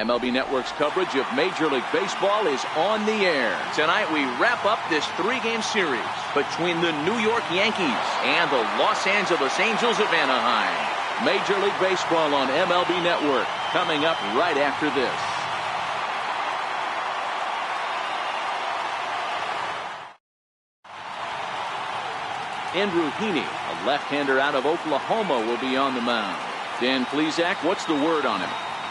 MLB Network's coverage of Major League Baseball is on the air. Tonight we wrap up this three-game series between the New York Yankees and the Los Angeles Angels of Anaheim. Major League Baseball on MLB Network coming up right after this. Andrew Heaney, a left-hander out of Oklahoma, will be on the mound. Dan Plesac, what's the word on him?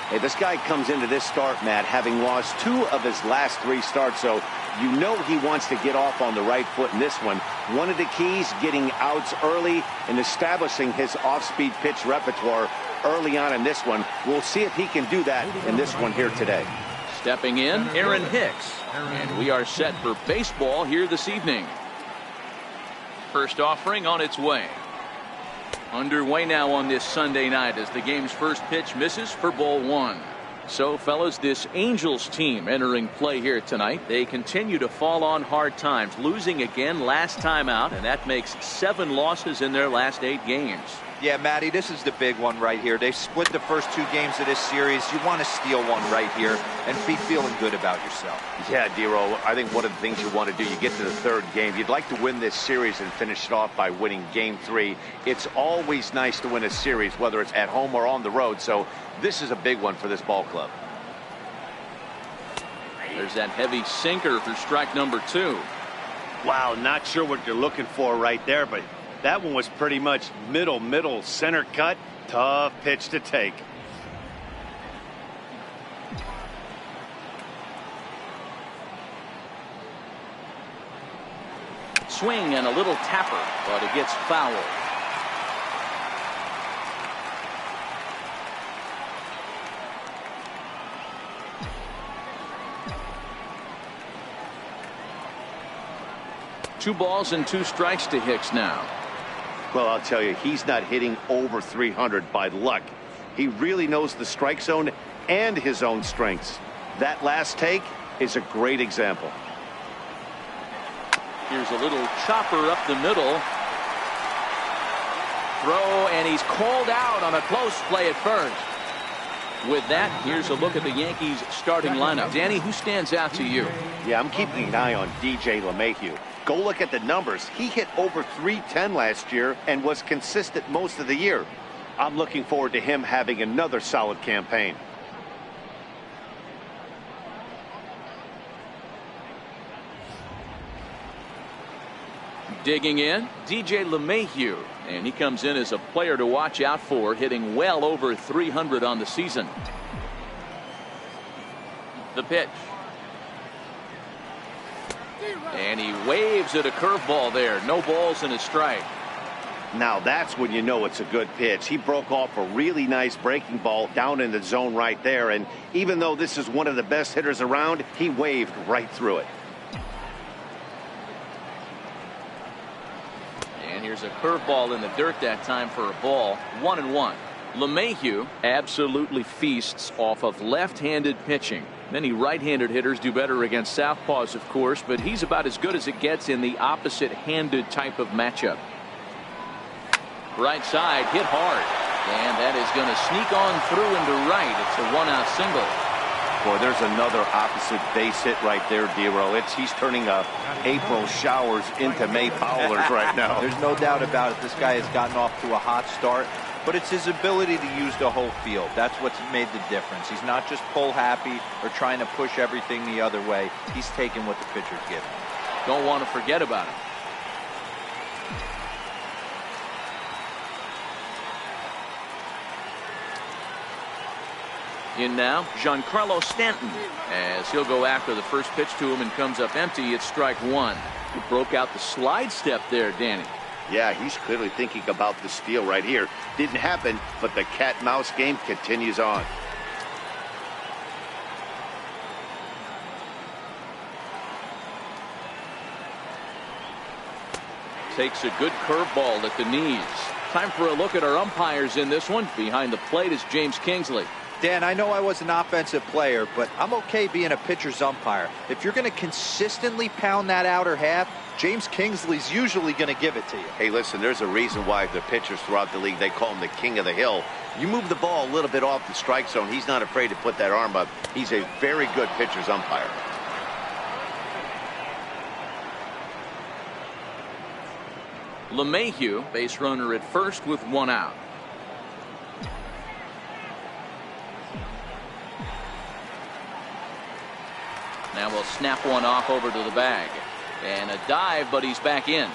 Hey, this guy comes into this start, Matt, having lost 2 of his last 3 starts, so you know he wants to get off on the right foot in this one. One of the keys, getting outs early and establishing his off-speed pitch repertoire early on in this one. We'll see if he can do that in this one here today. Stepping in, Aaron Hicks. And we are set for baseball here this evening. First offering on its way. Underway now on this Sunday night as the game's first pitch misses for ball 1. So, fellas, this Angels team entering play here tonight. They continue to fall on hard times, losing again last time out, and that makes 7 losses in their last 8 games. Yeah, Matty, this is the big one right here. They've split the first 2 games of this series. You want to steal one right here and be feeling good about yourself. Yeah, Dero, I think one of the things you want to do, you get to the 3rd game, you'd like to win this series and finish it off by winning game 3. It's always nice to win a series, whether it's at home or on the road, so this is a big one for this ball club. There's that heavy sinker for strike number 2. Wow, not sure what you're looking for right there, but that one was pretty much middle center cut. Tough pitch to take. Swing and a little tapper, but it gets fouled. Two balls and 2 strikes to Hicks now. Well, I'll tell you, he's not hitting over 300 by luck. He really knows the strike zone and his own strengths. That last take is a great example. Here's a little chopper up the middle. Throw, and he's called out on a close play at first. With that, here's a look at the Yankees starting lineup. Danny, who stands out to you? Yeah, I'm keeping an eye on DJ LeMahieu. Go look at the numbers. He hit over 310 last year and was consistent most of the year. I'm looking forward to him having another solid campaign. Digging in, DJ LeMahieu, and he comes in as a player to watch out for, hitting well over 300 on the season. The pitch. And he waves at a curveball there. No balls and a strike. Now that's when you know it's a good pitch. He broke off a really nice breaking ball down in the zone right there, and even though this is one of the best hitters around, he waved right through it. And here's a curveball in the dirt that time for a ball. 1-1. LeMahieu absolutely feasts off of left-handed pitching. Many right-handed hitters do better against southpaws, of course, but he's about as good as it gets in the opposite-handed type of matchup. Right side, hit hard, and that is going to sneak on through into right. It's a 1-out single. Boy, there's another opposite base hit right there, Dero. He's turning April showers into May powders right now. There's no doubt about it. This guy has gotten off to a hot start, but it's his ability to use the whole field. That's what's made the difference. He's not just pull happy or trying to push everything the other way. He's taking what the pitcher's giving. Don't want to forget about him. In now, Giancarlo Stanton, as he'll go after the first pitch to him and comes up empty. It's strike 1. He broke out the slide step there, Danny. Yeah, he's clearly thinking about the steal right here. Didn't happen, but the cat-mouse game continues on. Takes a good curveball at the knees. Time for a look at our umpires in this one. Behind the plate is James Kingsley. Dan, I know I was an offensive player, but I'm okay being a pitcher's umpire. If you're going to consistently pound that outer half, James Kingsley's usually going to give it to you. Hey, listen, there's a reason why the pitchers throughout the league, they call him the king of the hill. You move the ball a little bit off the strike zone, he's not afraid to put that arm up. He's a very good pitcher's umpire. LeMahieu, base runner at first with one out. Now we'll snap one off over to the bag. And a dive, but he's back in.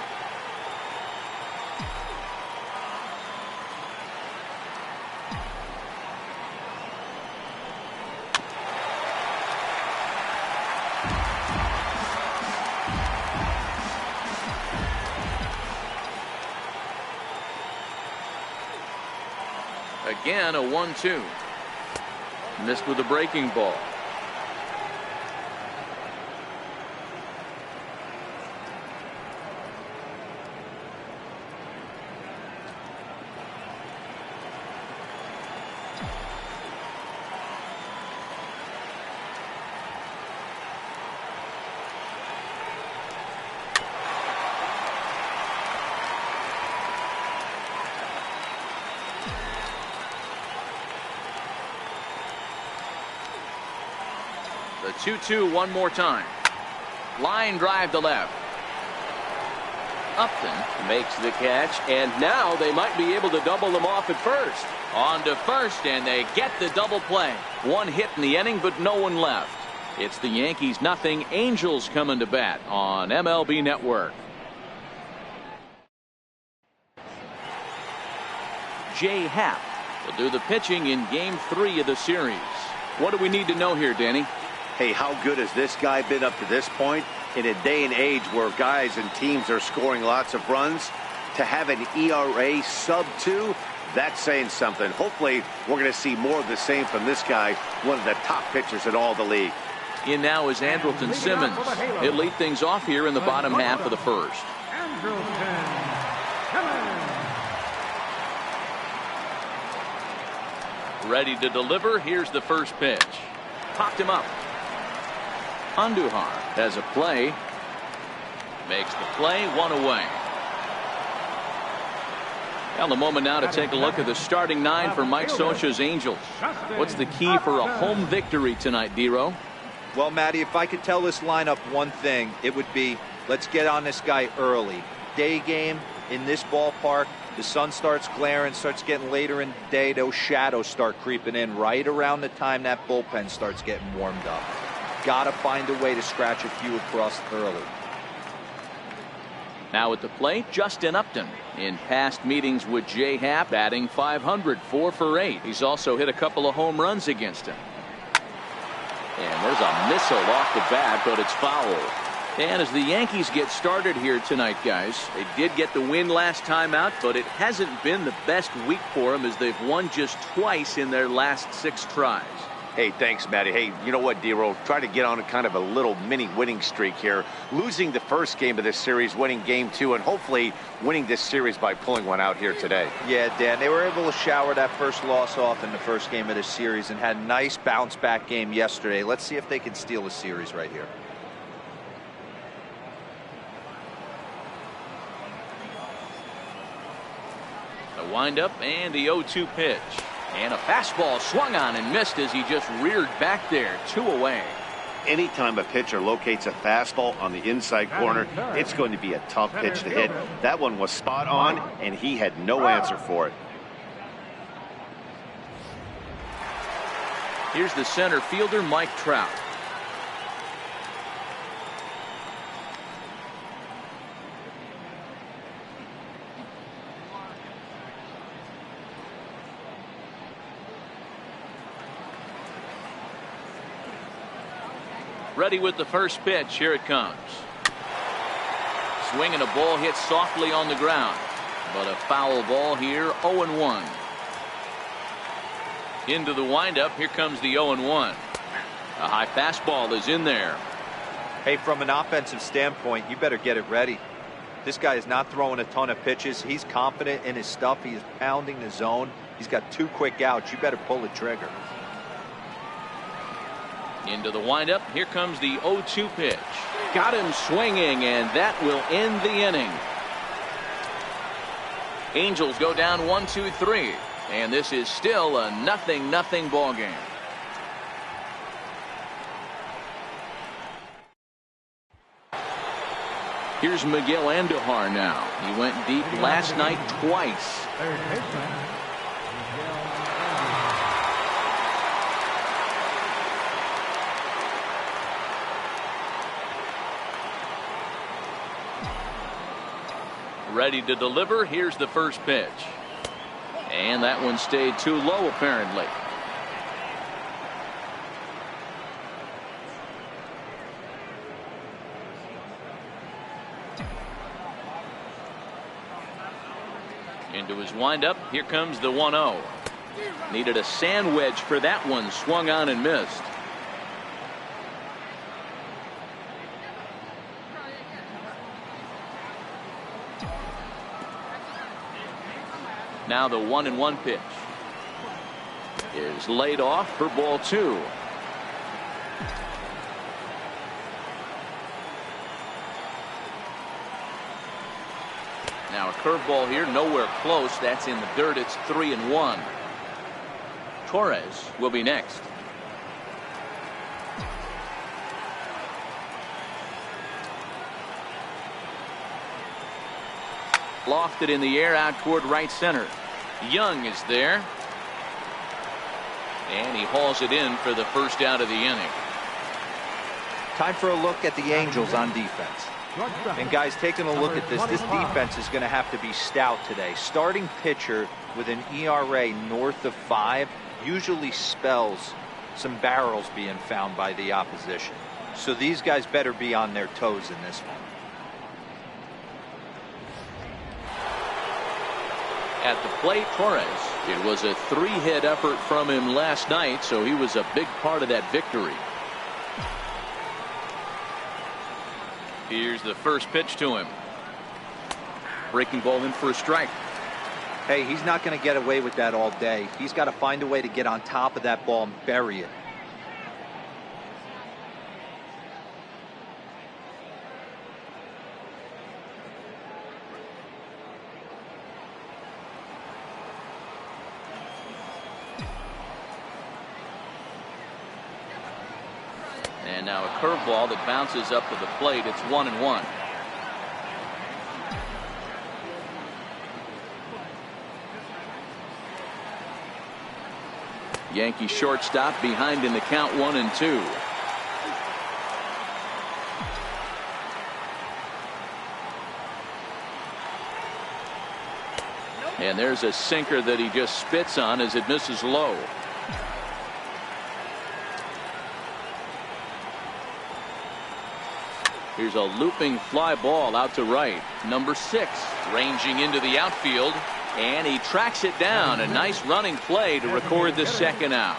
Again, a 1-2. Missed with a breaking ball. The 2-2 one more time. Line drive to left. Upton makes the catch, and now they might be able to double them off at first. On to first, and they get the double play. One hit in the inning, but no one left. It's the Yankees nothing, Angels coming to bat on MLB Network. Jay Happ will do the pitching in Game 3 of the series. What do we need to know here, Danny? Hey, how good has this guy been up to this point? In a day and age where guys and teams are scoring lots of runs, to have an ERA sub-2, that's saying something. Hopefully, we're going to see more of the same from this guy, one of the top pitchers in all the league. In now is Andrelton Simmons. He'll lead things off here in the bottom half of the first. Ready to deliver. Here's the first pitch. Popped him up. Andujar has a play. Makes the play, one away. Well, the moment now to take a look at the starting nine for Mike Scioscia's Angels. What's the key for a home victory tonight, D-Row? Well, Matty, if I could tell this lineup one thing, it would be let's get on this guy early. Day game in this ballpark, the sun starts glaring, starts getting later in the day, those shadows start creeping in right around the time that bullpen starts getting warmed up. Got to find a way to scratch a few across early. Now at the plate, Justin Upton. In past meetings with Jay Happ, batting .500, 4 for 8. He's also hit a couple of home runs against him. And there's a missile off the bat, but it's foul. And as the Yankees get started here tonight, guys, they did get the win last time out, but it hasn't been the best week for them as they've won just twice in their last 6 tries. Hey, thanks, Matty. Hey, you know what, D-Row? Try to get on a kind of a little mini winning streak here. Losing the first game of this series, winning game 2, and hopefully winning this series by pulling one out here today. Yeah, Dan, they were able to shower that first loss off in the first game of this series and had a nice bounce-back game yesterday. Let's see if they can steal the series right here. The windup and the 0-2 pitch. And a fastball swung on and missed as he just reared back there. 2 away. Anytime a pitcher locates a fastball on the inside corner, it's going to be a tough pitch to hit. That one was spot on, and he had no answer for it. Here's the center fielder, Mike Trout. Ready with the first pitch. Here it comes. Swing and a ball hit softly on the ground. But a foul ball here. 0-1. Into the windup. Here comes the 0-1. A high fastball is in there. Hey, from an offensive standpoint, you better get it ready. This guy is not throwing a ton of pitches. He's confident in his stuff. He is pounding the zone. He's got 2 quick outs. You better pull the trigger. Into the windup. Here comes the 0-2 pitch. Got him swinging, and that will end the inning. Angels go down 1-2-3, and this is still a 0-0 ball game. Here's Miguel Andujar now. He went deep last night twice. Ready to deliver. Here's the first pitch. And that one stayed too low, apparently. Into his windup. Here comes the 1-0. Needed a sand wedge for that one. Swung on and missed. Now the 1-1 pitch is laid off for ball 2. Now a curveball here, nowhere close. That's in the dirt. It's 3-1. Torres will be next. Lofted in the air out toward right center. Young is there. And he hauls it in for the first out of the inning. Time for a look at the Angels on defense. And guys, taking a look at this defense is going to have to be stout today. Starting pitcher with an ERA north of 5 usually spells some barrels being found by the opposition. So these guys better be on their toes in this one. At the plate, Torres. It was a 3-hit effort from him last night, so he was a big part of that victory. Here's the first pitch to him. Breaking ball in for a strike. Hey, he's not going to get away with that all day. He's got to find a way to get on top of that ball and bury it. And now a curveball that bounces up to the plate. It's 1-1. Yankee shortstop behind in the count 1-2. And there's a sinker that he just spits on as it misses low. Here's a looping fly ball out to right. Number 6 ranging into the outfield, and he tracks it down. A nice running play to record the second out.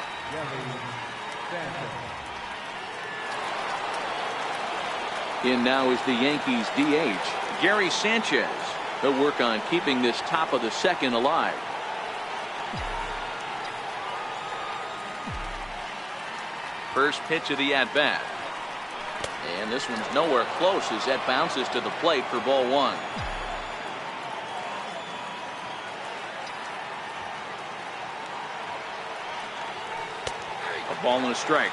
In now is the Yankees DH, Gary Sanchez. He'll work on keeping this top of the second alive. First pitch of the at-bat. And this one's nowhere close as that bounces to the plate for ball 1. A ball and a strike.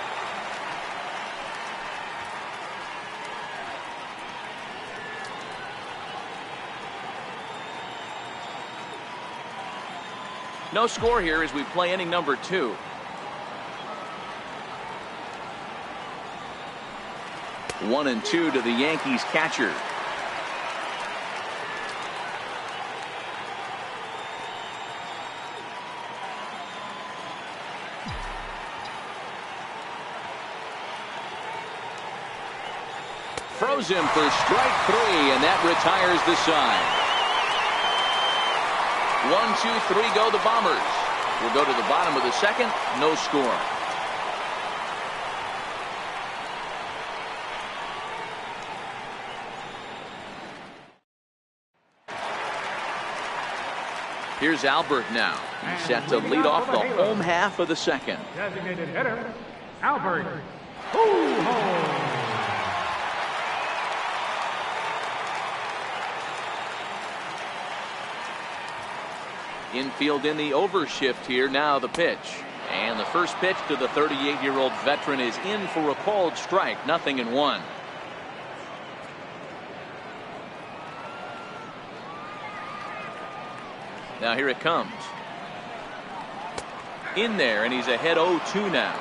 No score here as we play inning number 2. 1-2 to the Yankees catcher. Throws him for strike 3, and that retires the side. 1-2-3 go the Bombers. We'll go to the bottom of the second. No score. Here's Albert now. He's set to lead off the home half of the second. Designated hitter, Albert. Infield in the overshift here. Now the pitch. And the first pitch to the 38-year-old veteran is in for a called strike. 0-1. Now here it comes. In there, and he's ahead 0-2 now.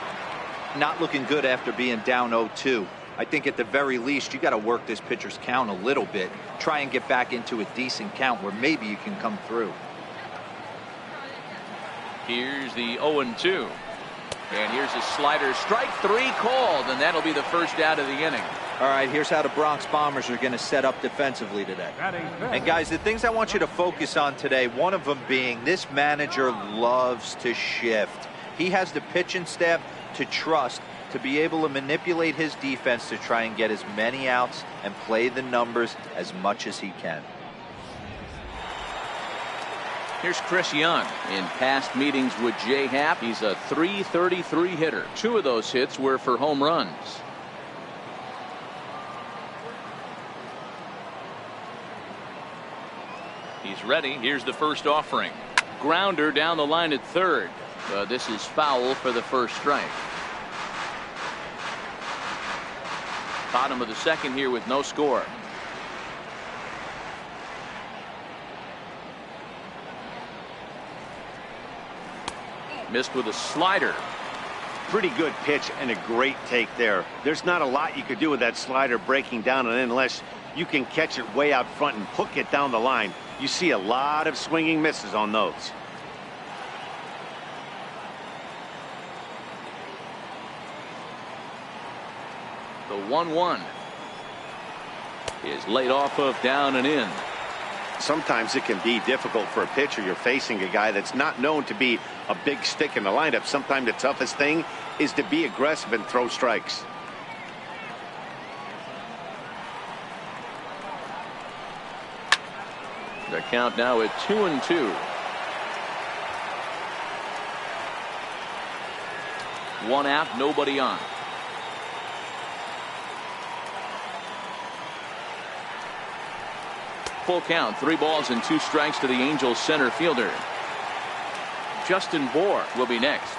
Not looking good after being down 0-2. I think at the very least you got to work this pitcher's count a little bit. Try and get back into a decent count where maybe you can come through. Here's the 0-2. And here's a slider. Strike 3 called, and that'll be the first out of the inning. All right, here's how the Bronx Bombers are going to set up defensively today. And guys, the things I want you to focus on today, one of them being this manager loves to shift. He has the pitching staff to trust to be able to manipulate his defense to try and get as many outs and play the numbers as much as he can. Here's Chris Young. In past meetings with Jay Happ, he's a .333 hitter. 2 of those hits were for home runs. He's ready. Here's the first offering. Grounder down the line at third. This is foul for the first strike. Bottom of the second here with no score. Missed with a slider. Pretty good pitch and a great take there. There's not a lot you could do with that slider breaking down, and unless you can catch it way out front and hook it down the line, you see a lot of swinging misses on those. The 1-1 is laid off of down and in. Sometimes it can be difficult for a pitcher. You're facing a guy that's not known to be a big stick in the lineup. Sometimes the toughest thing is to be aggressive and throw strikes. The count now at 2-2. 1 out, nobody on. Full count, 3 balls and 2 strikes to the Angels center fielder. Justin Bour will be next.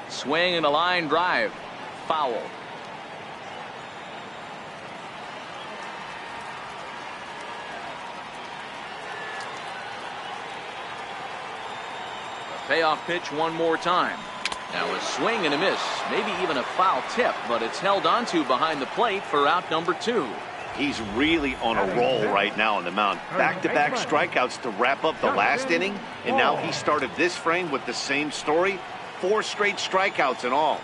Swing and a line drive. Foul. Payoff pitch one more time. Now a swing and a miss, maybe even a foul tip, but it's held onto behind the plate for out number 2. He's really on a roll right now on the mound. Back-to-back strikeouts to wrap up the last inning, and now he started this frame with the same story. 4 straight strikeouts in all.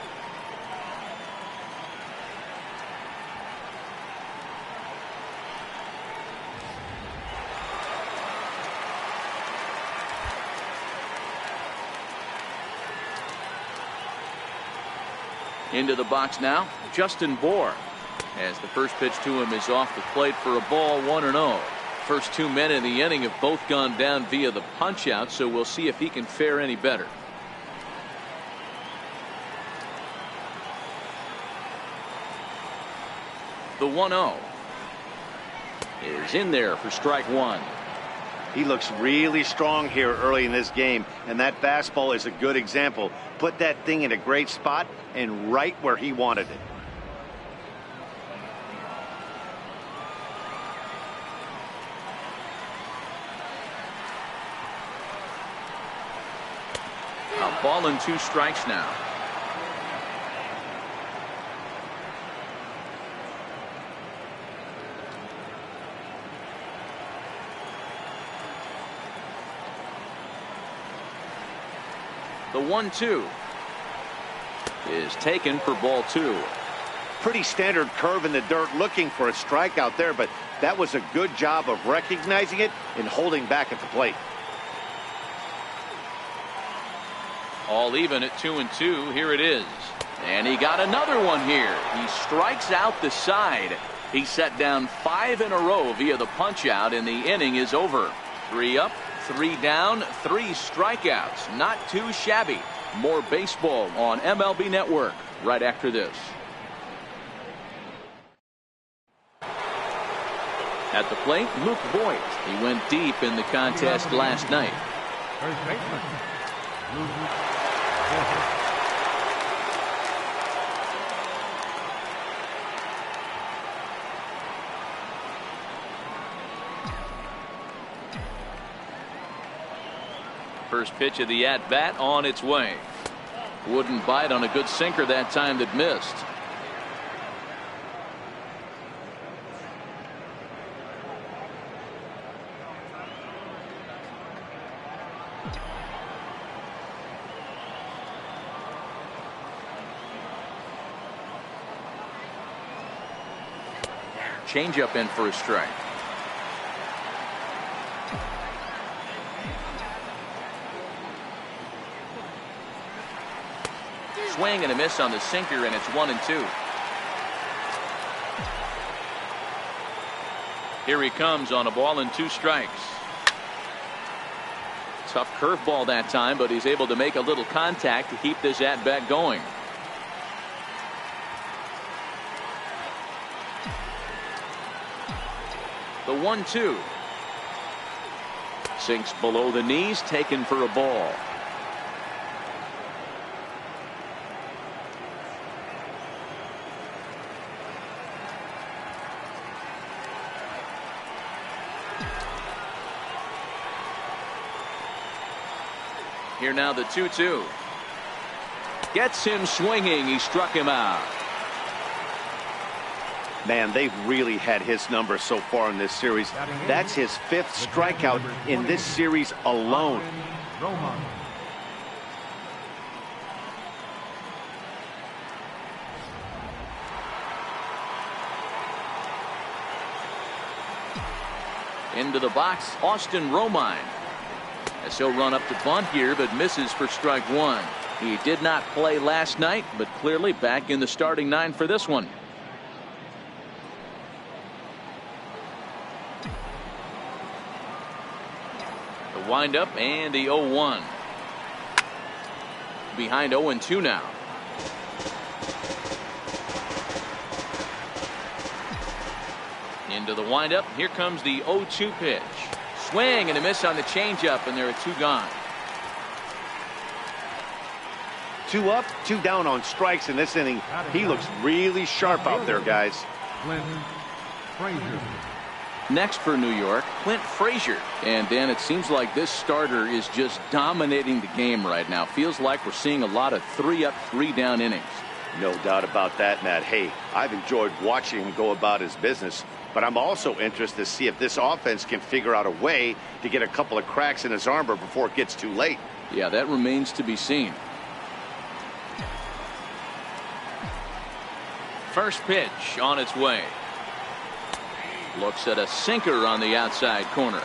Into the box now, Justin Bour, as the first pitch to him is off the plate for a ball, 1-0. First 2 men in the inning have both gone down via the punch out, so we'll see if he can fare any better. The 1-0 is in there for strike 1. He looks really strong here early in this game, and that fastball is a good example. Put that thing in a great spot and right where he wanted it. A ball and 2 strikes now. The 1-2 is taken for ball 2. Pretty standard curve in the dirt, looking for a strikeout there, but that was a good job of recognizing it and holding back at the plate. All even at 2-2. Here it is. And he got another one here. He strikes out the side. He set down 5 in a row via the punch out, and the inning is over. 3 up, 3 down, 3 strikeouts. Not too shabby. More baseball on MLB Network right after this. At the plate, Luke Voigt. He went deep in the contest last night. First baseman, Luke Voigt. First pitch of the at-bat on its way. Wouldn't bite on a good sinker that time that missed. Changeup in for a strike. Swing and a miss on the sinker, and it's 1-2. Here he comes on a ball and 2 strikes. Tough curveball that time, but he's able to make a little contact to keep this at bat going. The 1-2 sinks below the knees, taken for a ball. Here now the 2-2. Gets him swinging. He struck him out. Man, they've really had his number so far in this series. That's his 5th strikeout in this series alone. Into the box, Austin Romine. As he'll run up to bunt here, but misses for strike 1. He did not play last night, but clearly back in the starting 9 for this one. The windup and the 0-1. Behind 0-2 now. Into the windup. Here comes the 0-2 pitch. Swing and a miss on the changeup, and there are 2 gone. 2 up, 2 down on strikes in this inning. He looks really sharp out there, guys. Next for New York, Clint Frazier. And Dan, it seems like this starter is just dominating the game right now. Feels like we're seeing a lot of 3 up, 3 down innings. No doubt about that, Matt. Hey, I've enjoyed watching him go about his business, but I'm also interested to see if this offense can figure out a way to get a couple of cracks in his armor before it gets too late. Yeah, that remains to be seen. First pitch on its way. Looks at a sinker on the outside corner.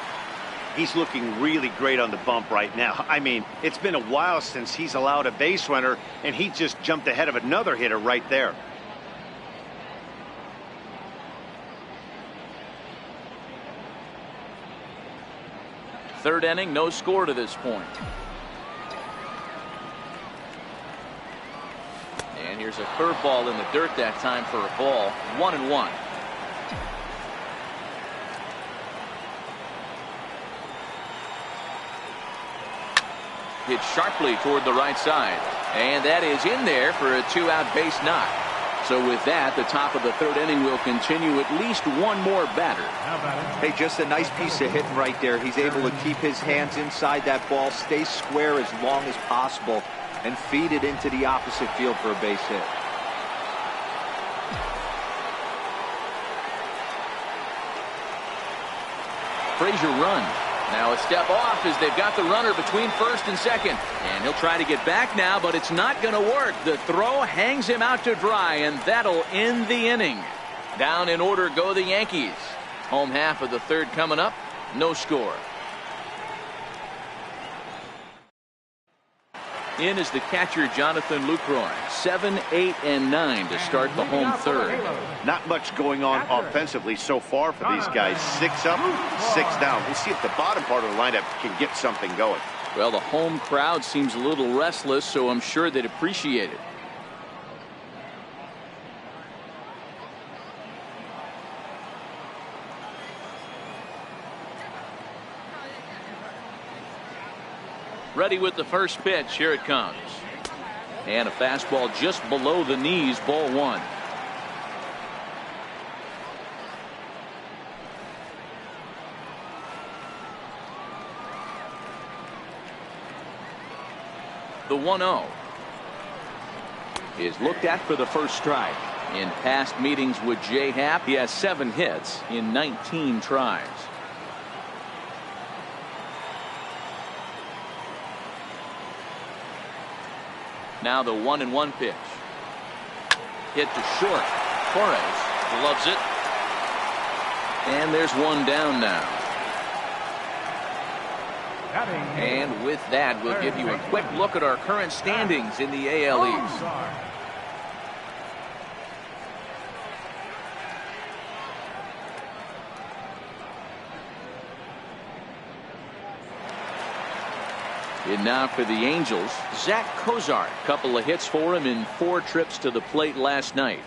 He's looking really great on the bump right now. I mean, it's been a while since he's allowed a base runner, and he just jumped ahead of another hitter right there. Third inning, no score to this point. And here's a curveball in the dirt that time for a ball. 1-1. Hit sharply toward the right side, and that is in there for a 2-out base knock. So with that, the top of the 3rd inning will continue at least 1 more batter. Hey, just a nice piece of hitting right there. He's able to keep his hands inside that ball, stay square as long as possible, and feed it into the opposite field for a base hit. Frazier run. Now a step off as they've got the runner between first and second. And he'll try to get back now, but it's not going to work. The throw hangs him out to dry, and that'll end the inning. Down in order go the Yankees. Home half of the 3rd coming up. No score. In is the catcher, Jonathan Lucroy. 7, 8, and 9 to start the home third. Not much going on offensively so far for these guys. 6 up, 6 down. We'll see if the bottom part of the lineup can get something going. Well, the home crowd seems a little restless, so I'm sure they'd appreciate it. Ready with the first pitch. Here it comes. And a fastball just below the knees. Ball 1. The 1-0 is looked at for the first strike. In past meetings with Happ, he has 7 hits in 19 tries. Now the 1-1 pitch. Hit to short. Torres loves it. And there's one down now. And with that, we'll give you a quick look at our current standings in the AL East. And now for the Angels, Zach Cozart. Couple of hits for him in 4 trips to the plate last night.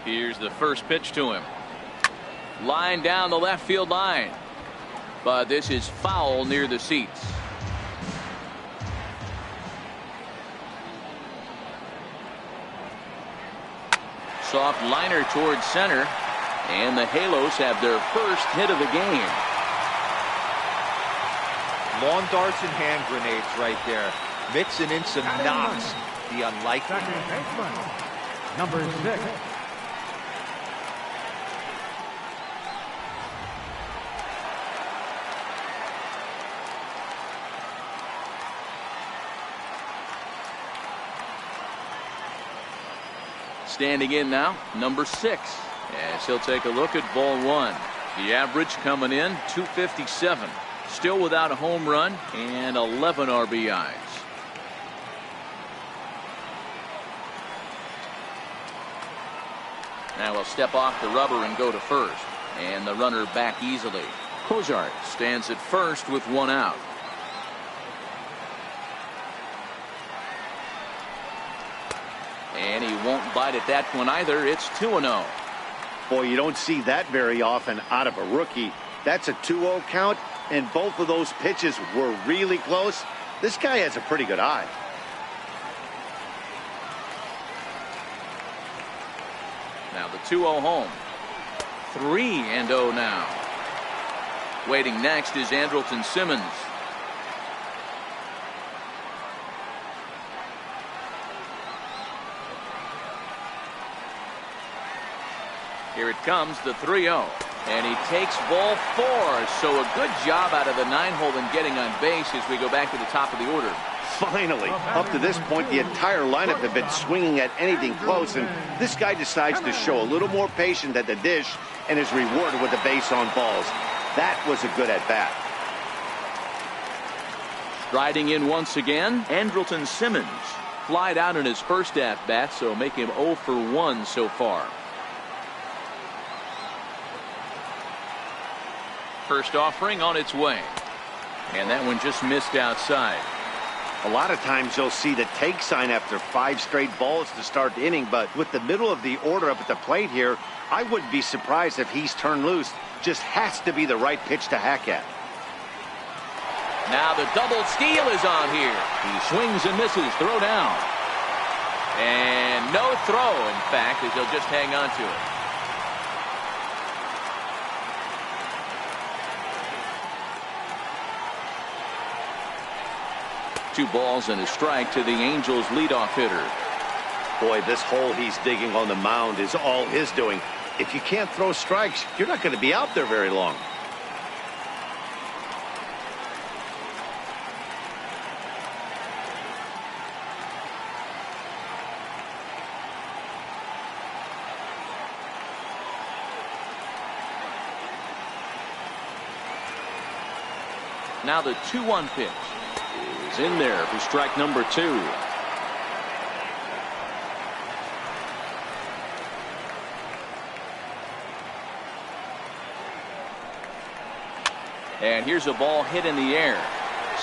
Here's the first pitch to him. Line down the left field line. But this is foul near the seats. Soft liner towards center. And the Halos have their first hit of the game. Lawn darts and hand grenades right there. Mixing in some knocks. The unlikely. Second baseman, number 6. Standing in now, number 6. As he'll take a look at ball 1. The average coming in 257. Still without a home run and 11 RBIs. Now he'll step off the rubber and go to first. And the runner back easily. Cozart stands at first with 1 out. And he won't bite at that one either. It's 2-0. Boy, you don't see that very often out of a rookie. That's a 2-0 count, and both of those pitches were really close. This guy has a pretty good eye. Now the 2-0 home. 3-0 now. Waiting next is Andrelton Simmons. Here it comes, the 3-0. And he takes ball 4. So a good job out of the 9-hole in getting on base as we go back to the top of the order. Finally, up to this point, the entire lineup had been swinging at anything close, and this guy decides to show a little more patience at the dish and is rewarded with a base on balls. That was a good at-bat. Striding in once again, Andrelton Simmons. Flied out in his first at-bat, so make him 0 for 1 so far. First offering on its way. And that one just missed outside. A lot of times you'll see the take sign after 5 straight balls to start the inning, but with the middle of the order up at the plate here, I wouldn't be surprised if he's turned loose. Just has to be the right pitch to hack at. Now the double steal is on here. He swings and misses. Throw down. And no throw, in fact, as he'll just hang on to it. Two balls and a strike to the Angels leadoff hitter. Boy, this hole he's digging on the mound is all his doing. If you can't throw strikes, you're not going to be out there very long. Now the 2-1 pitch is in there for strike number 2. And here's a ball hit in the air.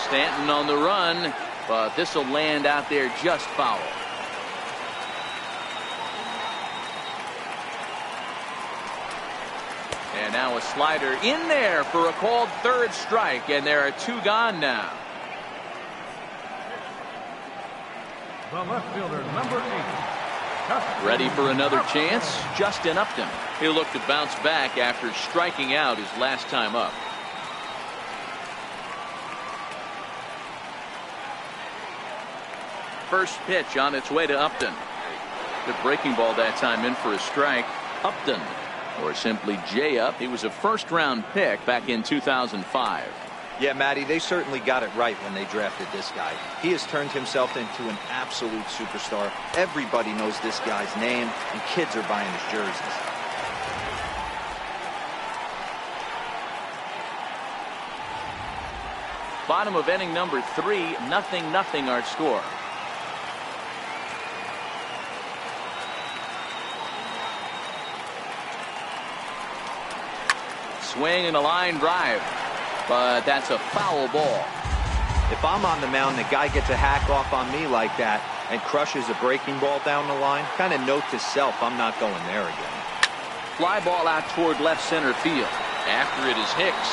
Stanton on the run, but this will land out there just foul. And now a slider in there for a called third strike, and there are 2 gone now. The left fielder, number 8. Ready for another chance? Justin Upton. He'll look to bounce back after striking out his last time up. First pitch on its way to Upton. Good breaking ball that time, in for a strike. Upton, or simply J-Up. He was a first-round pick back in 2005. Yeah, Matty, they certainly got it right when they drafted this guy. He has turned himself into an absolute superstar. Everybody knows this guy's name, and kids are buying his jerseys. Bottom of inning number 3, 0-0 our score. Swing and a line drive, but that's a foul ball. If I'm on the mound, the guy gets a hack off on me like that and crushes a breaking ball down the line, kind of note to self, I'm not going there again. Fly ball out toward left center field. After it is Hicks.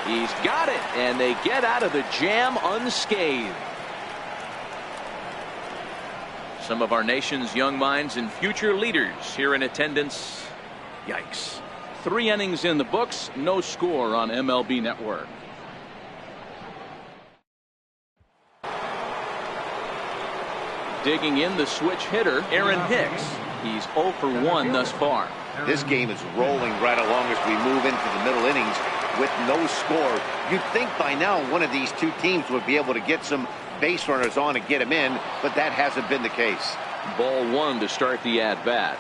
He's got it, and they get out of the jam unscathed. Some of our nation's young minds and future leaders here in attendance. Yikes. 3 innings in the books, no score on MLB Network. Digging in the switch hitter, Aaron Hicks. He's 0 for 1 thus far. This game is rolling right along as we move into the middle innings with no score. You'd think by now one of these 2 teams would be able to get some base runners on and get them in, but that hasn't been the case. Ball 1 to start the at-bat.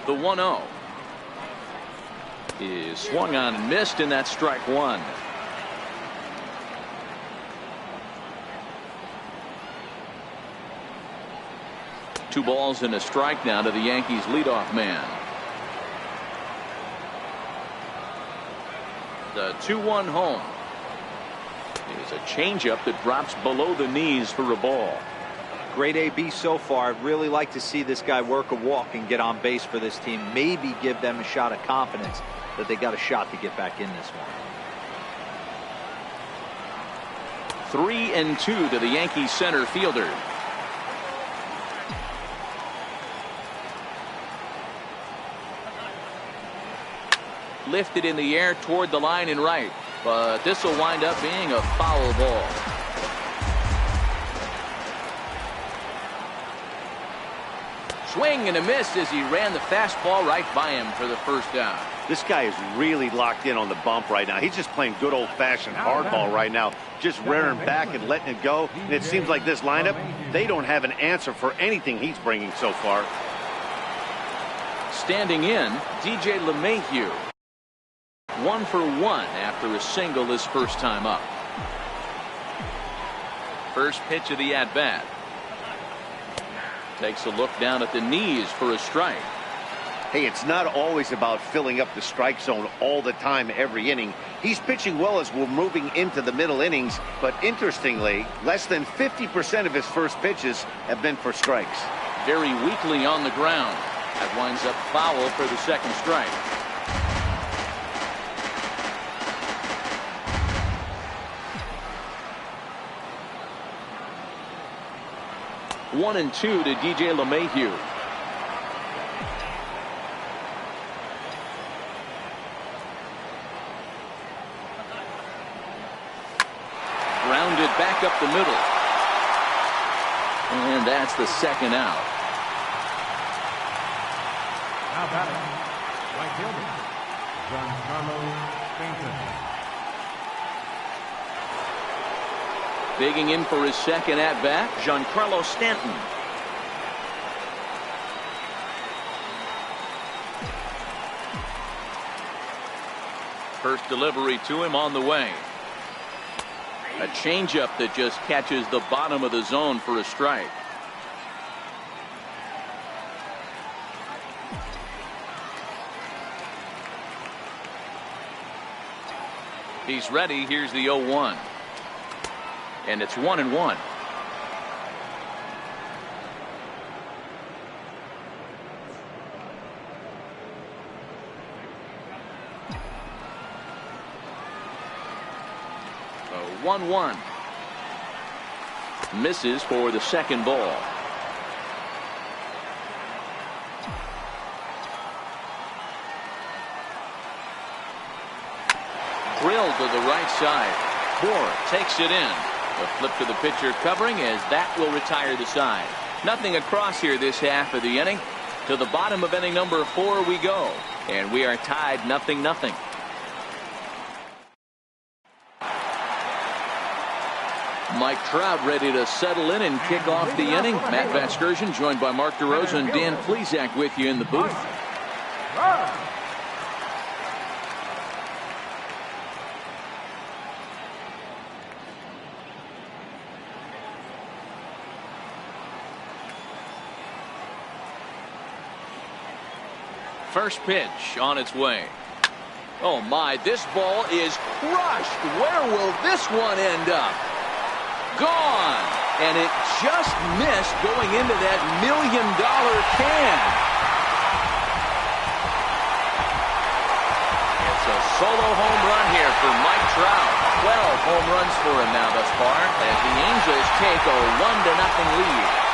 The 1-0 is swung on and missed, and that's strike 1. Two balls and a strike now to the Yankees leadoff man. The 2-1 home is a changeup that drops below the knees for a ball. Great AB so far. I'd really like to see this guy work a walk and get on base for this team. Maybe give them a shot of confidence that they got a shot to get back in this one. 3-2 to the Yankees center fielder. Lifted in the air toward the line and right, but this will wind up being a foul ball. Swing and a miss as he ran the fastball right by him for the first down. This guy is really locked in on the bump right now. He's just playing good old-fashioned hardball right now, just rearing back and letting it go. And it seems like this lineup, they don't have an answer for anything he's bringing so far. Standing in, DJ LeMahieu. 1 for 1 after a single his first time up. First pitch of the at-bat. Takes a look down at the knees for a strike. Hey, it's not always about filling up the strike zone all the time every inning. He's pitching well as we're moving into the middle innings, but interestingly, less than 50% of his first pitches have been for strikes. Very weakly on the ground. That winds up foul for the second strike. One and 2 to DJ LeMahieu. Grounded back up the middle. And that's the second out. Now batting, right fielder, Giancarlo Stanton. Digging in for his second at-bat, Giancarlo Stanton. First delivery to him on the way. A changeup that just catches the bottom of the zone for a strike. He's ready. Here's the 0-1. And it's 1-1. So 1-1. Misses for the second ball. Drilled to the right side. Moore takes it in. A flip to the pitcher covering as that will retire the side. Nothing across here this half of the inning. To the bottom of inning number 4 we go. And we are tied 0-0. Mike Trout ready to settle in and kick off the inning. Matt Vasgersian joined by Mark DeRosa and Dan Plesac with you in the booth. First pitch on its way. Oh my, this ball is crushed. Where will this one end up? Gone. And it just missed going into that $1 million can. It's a solo home run here for Mike Trout. 12 home runs for him now thus far as the Angels take a 1-0 lead.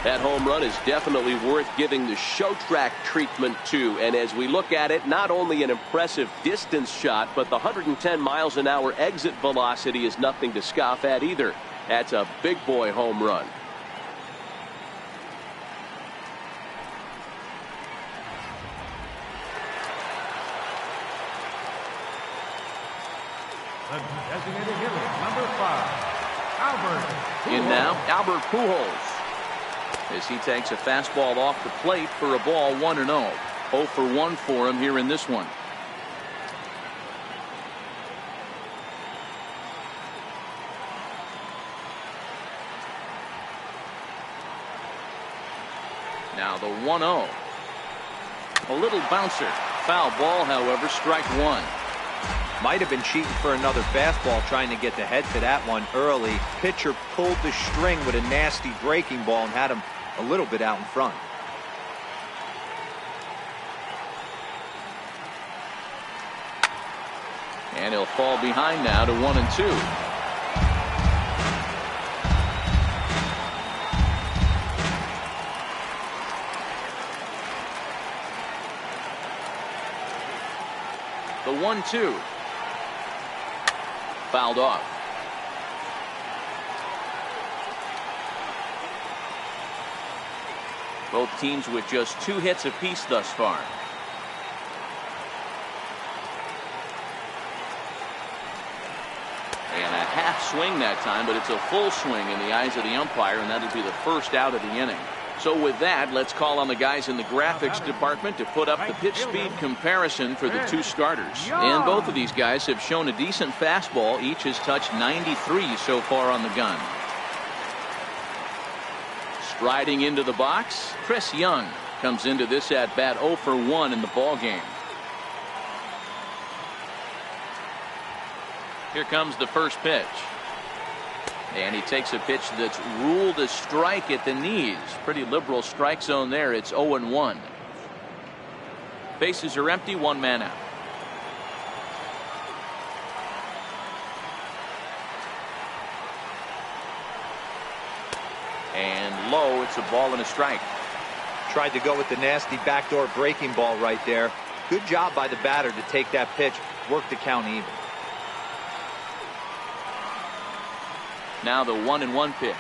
That home run is definitely worth giving the show track treatment to. And as we look at it, not only an impressive distance shot, but the 110 miles an hour exit velocity is nothing to scoff at either. That's a big boy home run. The designated hitter, number 5, Albert Pujols. In now, Albert Pujols. As he takes a fastball off the plate for a ball 1-0. 0 for 1 for him here in this one. Now the 1-0. A little bouncer. Foul ball, however, strike one. Might have been cheating for another fastball, trying to get the head to that one early. Pitcher pulled the string with a nasty breaking ball and had him a little bit out in front. And he'll fall behind now to 1-2. The 1-2. Fouled off. Both teams with just 2 hits apiece thus far. And a half swing that time, but it's a full swing in the eyes of the umpire, and that'll be the first out of the inning. So with that, let's call on the guys in the graphics department to put up the pitch speed comparison for the 2 starters. And both of these guys have shown a decent fastball. Each has touched 93 so far on the gun. Striding into the box, Chris Young comes into this at bat 0 for 1 in the ball game. Here comes the first pitch. And he takes a pitch that's ruled a strike at the knees. Pretty liberal strike zone there. It's 0-1. Bases are empty, 1 man out. And low, it's a ball and a strike. Tried to go with the nasty backdoor breaking ball right there. Good job by the batter to take that pitch, work the count even. Now the 1-1 pitch.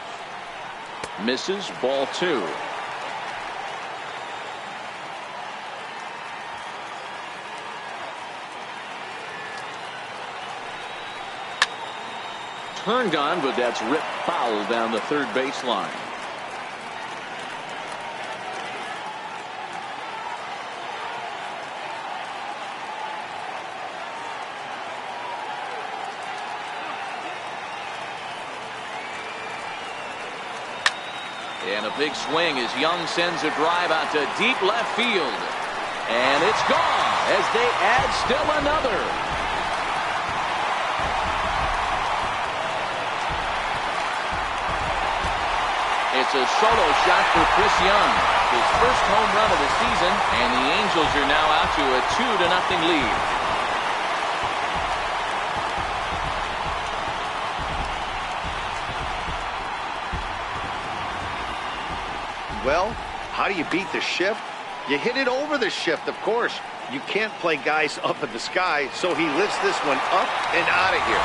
Misses, ball 2. turned on, but that's ripped foul down the third baseline. And a big swing as Young sends a drive out to deep left field. And it's gone as they add still another. It's a solo shot for Chris Young. His first home run of the season, and the Angels are now out to a 2-0 lead. Well, how do you beat the shift? You hit it over the shift, of course. You can't play guys up in the sky, so he lifts this one up and out of here.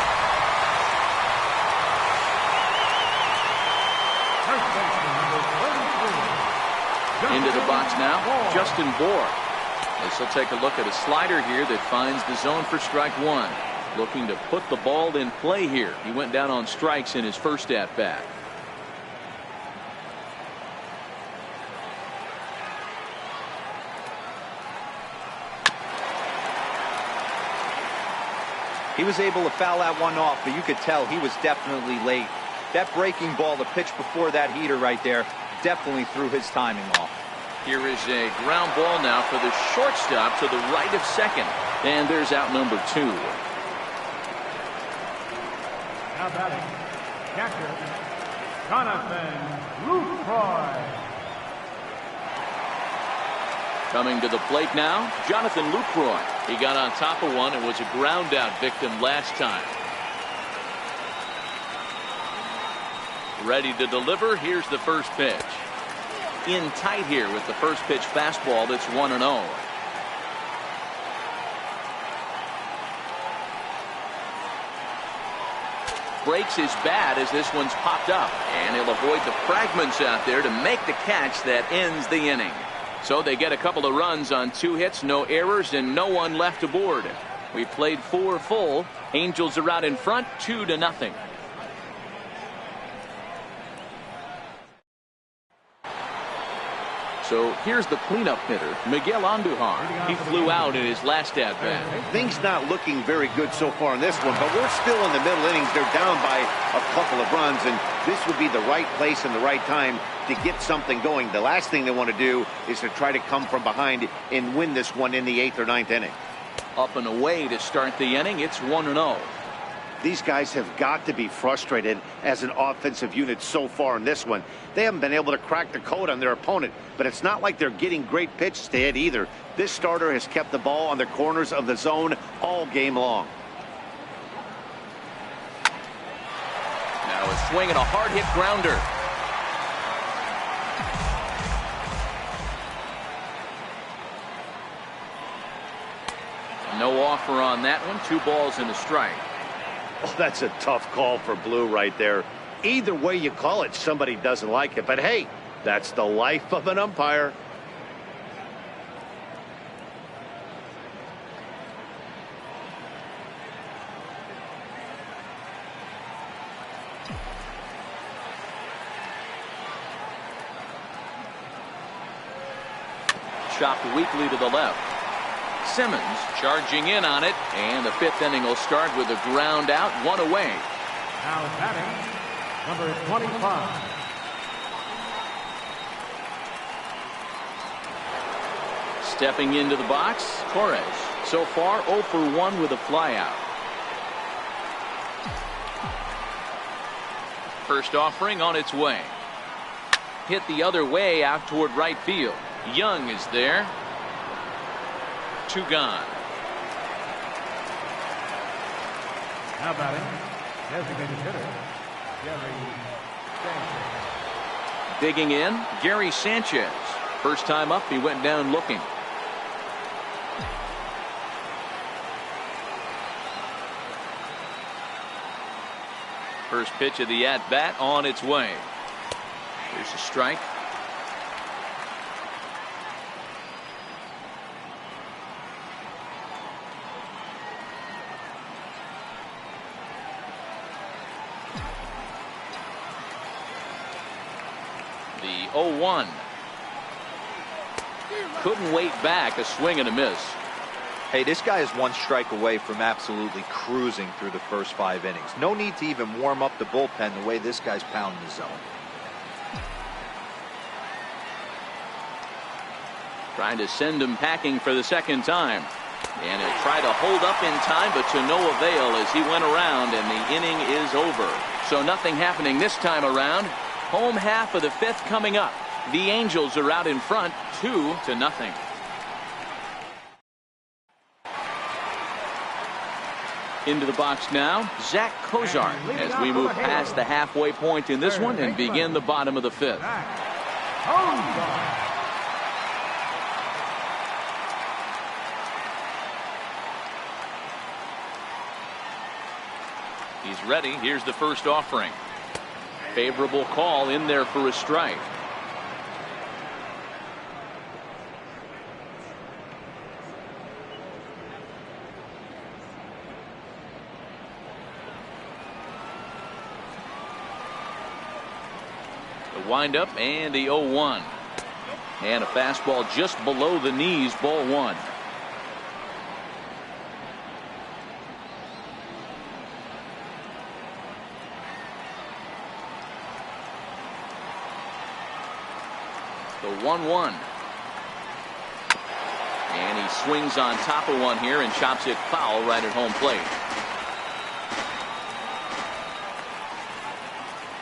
Into the box now, Justin Bohr. This will take a look at a slider here that finds the zone for strike one. Looking to put the ball in play here. He went down on strikes in his first at-bat. He was able to foul that one off, but you could tell he was definitely late. That breaking ball, the pitch before that heater right there, definitely threw his timing off. Here is a ground ball now for the shortstop to the right of second. And there's out number 2. Now batting, catcher, Jonathan Lucroy. Coming to the plate now, Jonathan Lucroy. He got on top of one and was a ground out victim last time. Ready to deliver. Here's the first pitch. In tight here with the first pitch fastball that's 1-0. Breaks his bat as this one's popped up, and he'll avoid the fragments out there to make the catch that ends the inning. So they get a couple of runs on 2 hits, no errors, and no one left aboard. We played 4 full. Angels are out in front, 2-0. So here's the cleanup hitter, Miguel Andujar. He flew out in his last at-bat. Things not looking very good so far in this one, but we're still in the middle innings. They're down by a couple of runs, and this would be the right place and the right time to get something going. The last thing they want to do is to try to come from behind and win this one in the 8th or 9th inning. Up and away to start the inning. It's 1-0. These guys have got to be frustrated as an offensive unit so far in this one. They haven't been able to crack the code on their opponent, but it's not like they're getting great pitches to hit either. This starter has kept the ball on the corners of the zone all game long. Now a swing and a hard hit grounder. No offer on that one. 2 balls and a strike. Oh, that's a tough call for Blue right there. Either way you call it, somebody doesn't like it. But hey, that's the life of an umpire. Chopped weakly to the left. Simmons charging in on it, and the 5th inning will start with a ground out, 1 away. Now batting, number 25. Stepping into the box, Torres. So far 0 for 1 with a flyout. First offering on its way. Hit the other way out toward right field. Young is there. 2 gone. Now batting, designated hitter, Gary Sanchez. Digging in, Gary Sanchez. First time up, he went down looking. First pitch of the at-bat on its way. Here's a strike. 0-1. Couldn't wait back. A swing and a miss. Hey, this guy is one strike away from absolutely cruising through the first 5 innings. No need to even warm up the bullpen the way this guy's pounding the zone. Trying to send him packing for the second time. And he'll try to hold up in time, but to no avail as he went around, and the inning is over. So nothing happening this time around. Home half of the 5th coming up. The Angels are out in front, 2-0. Into the box now, Zach Kozar, as we move past the halfway point in this one and begin the bottom of the 5th. He's ready. Here's the first offering. Favorable call in there for a strike. The windup and the 0-1. And a fastball just below the knees, ball 1. The 1-1. And he swings on top of one here and chops it foul right at home plate.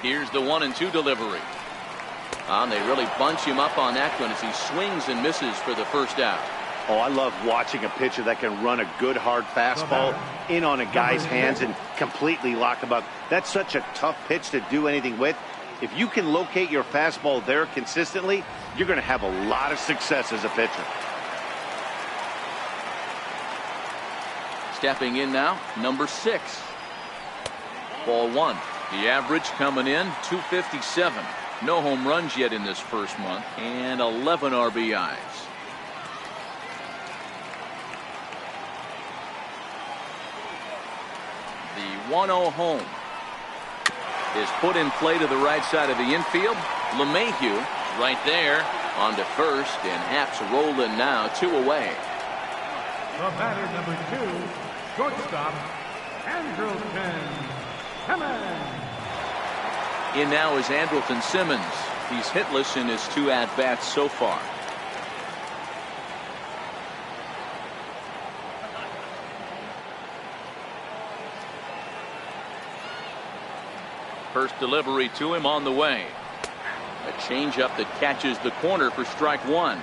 Here's the 1-2 delivery. And they really bunch him up on that one as he swings and misses for the first out. Oh, I love watching a pitcher that can run a good hard fastball in on a guy's hands and completely lock him up. That's such a tough pitch to do anything with. If you can locate your fastball there consistently, you're going to have a lot of success as a pitcher. Stepping in now, number 6. Ball 1. The average coming in 257. No home runs yet in this first month, and 11 RBIs. The 1-0 home is put in play to the right side of the infield. LeMahieu right there on to first, and Happ's rolling now, 2 away. The batter, number 2, shortstop, Andrew Heaney. In now is Andrelton Simmons. He's hitless in his 2 at-bats so far. First delivery to him on the way. A changeup that catches the corner for strike 1.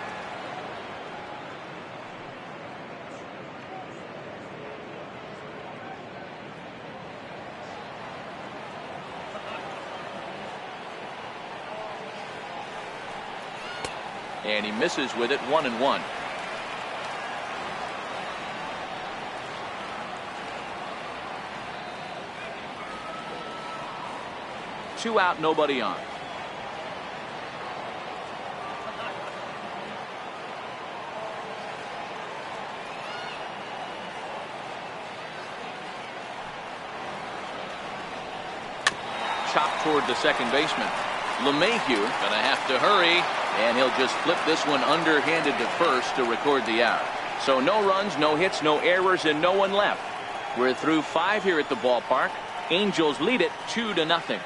And he misses with it, 1-1. Two out, nobody on. Chopped toward the second baseman. LeMahieu gonna have to hurry, and he'll just flip this one underhanded to first to record the out. So no runs, no hits, no errors, and no one left. We're through 5 here at the ballpark. Angels lead it 2-0.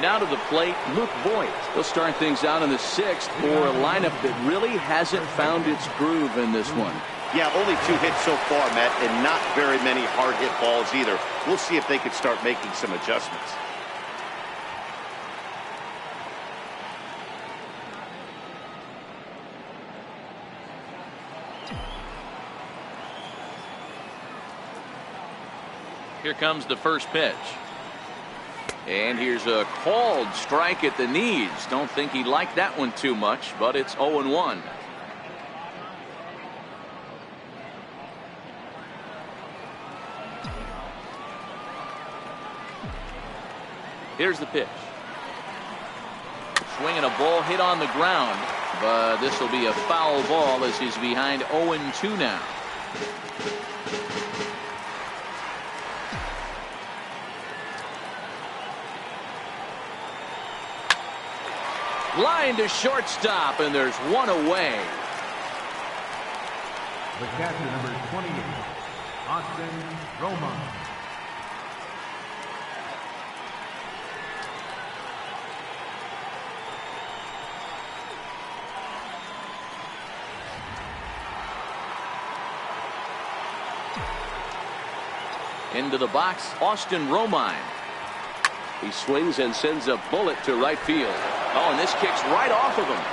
Now to the plate, Luke Voigt. He'll start things out in the 6th for a lineup that really hasn't found its groove in this one. Yeah, only 2 hits so far, Matt, and not very many hard hit balls either. We'll see if they can start making some adjustments. Here comes the first pitch. And here's a called strike at the knees. Don't think he liked that one too much, but it's 0-1. Here's the pitch. Swinging a ball hit on the ground, but this will be a foul ball as he's behind 0-2 now. Line to shortstop, and there's one away. The catcher, number 28, Austin Roman. Into the box, Austin Romine. He swings and sends a bullet to right field. Oh, and this kicks right off of him.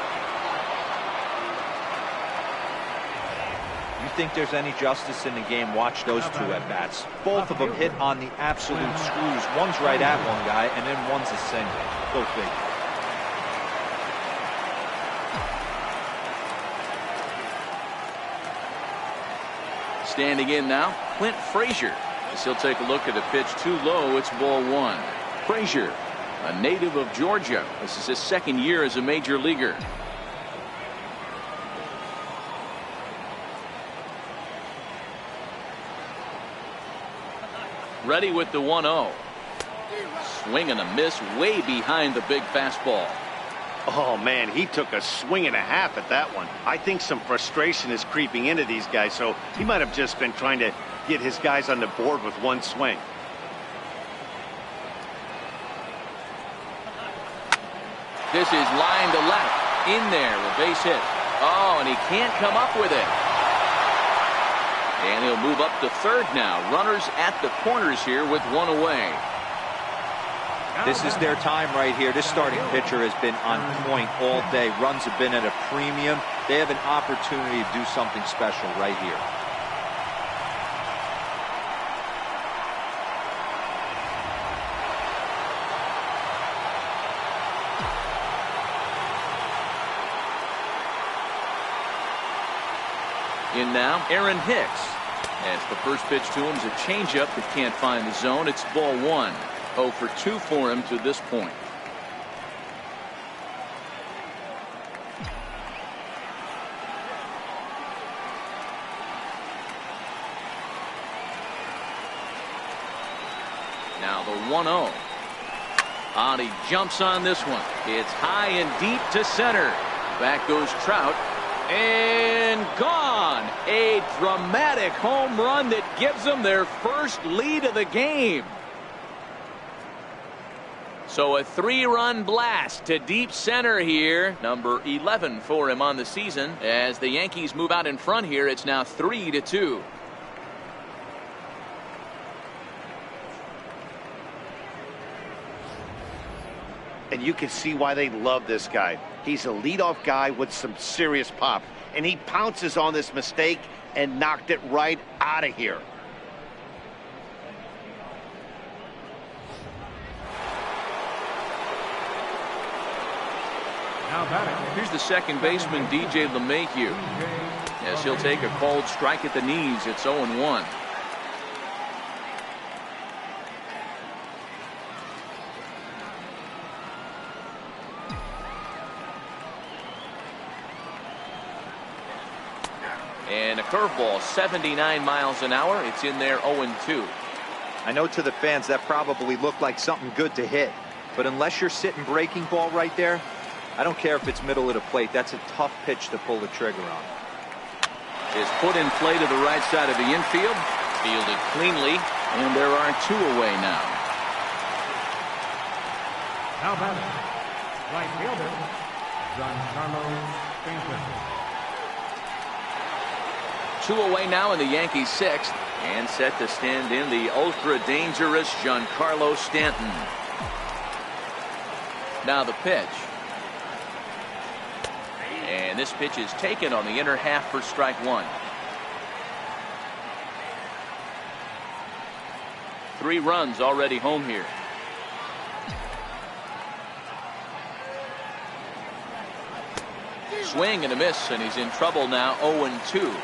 You think there's any justice in the game? Watch those two at-bats. Both of them hit on the absolute screws. One's right at one guy, and then one's a single. Go figure. Standing in now, Clint Frazier. As he'll take a look at a pitch too low. It's ball one. Frazier, a native of Georgia. This is his second year as a major leaguer. Ready with the 1-0. Swing and a miss way behind the big fastball. Oh, man, he took a swing and a half at that one. I think some frustration is creeping into these guys, so he might have just been trying to get his guys on the board with one swing. This is line to left. In there, a base hit. Oh, and he can't come up with it. And he'll move up to third now. Runners at the corners here with one away. This is their time right here. This starting pitcher has been on point all day. Runs have been at a premium. They have an opportunity to do something special right here. In now, Aaron Hicks. As the first pitch to him is a changeup that can't find the zone. It's ball one. 0 for 2 for him to this point. Now the 1-0. And he jumps on this one. It's high and deep to center. Back goes Trout. And gone. A dramatic home run that gives them their first lead of the game. So a 3-run blast to deep center here. Number 11 for him on the season. As the Yankees move out in front here, it's now 3-2. And you can see why they love this guy. He's a leadoff guy with some serious pop. And he pounces on this mistake and knocked it right out of here. Here's the second baseman, DJ LeMahieu. As he'll take a cold strike at the knees. It's 0-1. And a curveball, 79 miles an hour. It's in there, 0-2. I know to the fans that probably looked like something good to hit. But unless you're sitting breaking ball right there, I don't care if it's middle of the plate. That's a tough pitch to pull the trigger on. Is put in play to the right side of the infield. Fielded cleanly. And there are 2 away now. Now batting, right fielder, Giancarlo Stanton. 2 away now in the Yankees' 6th. And set to stand in the ultra-dangerous Giancarlo Stanton. Now the pitch. And this pitch is taken on the inner half for strike 1. 3 runs already home here. Swing and a miss, and he's in trouble now, 0-2.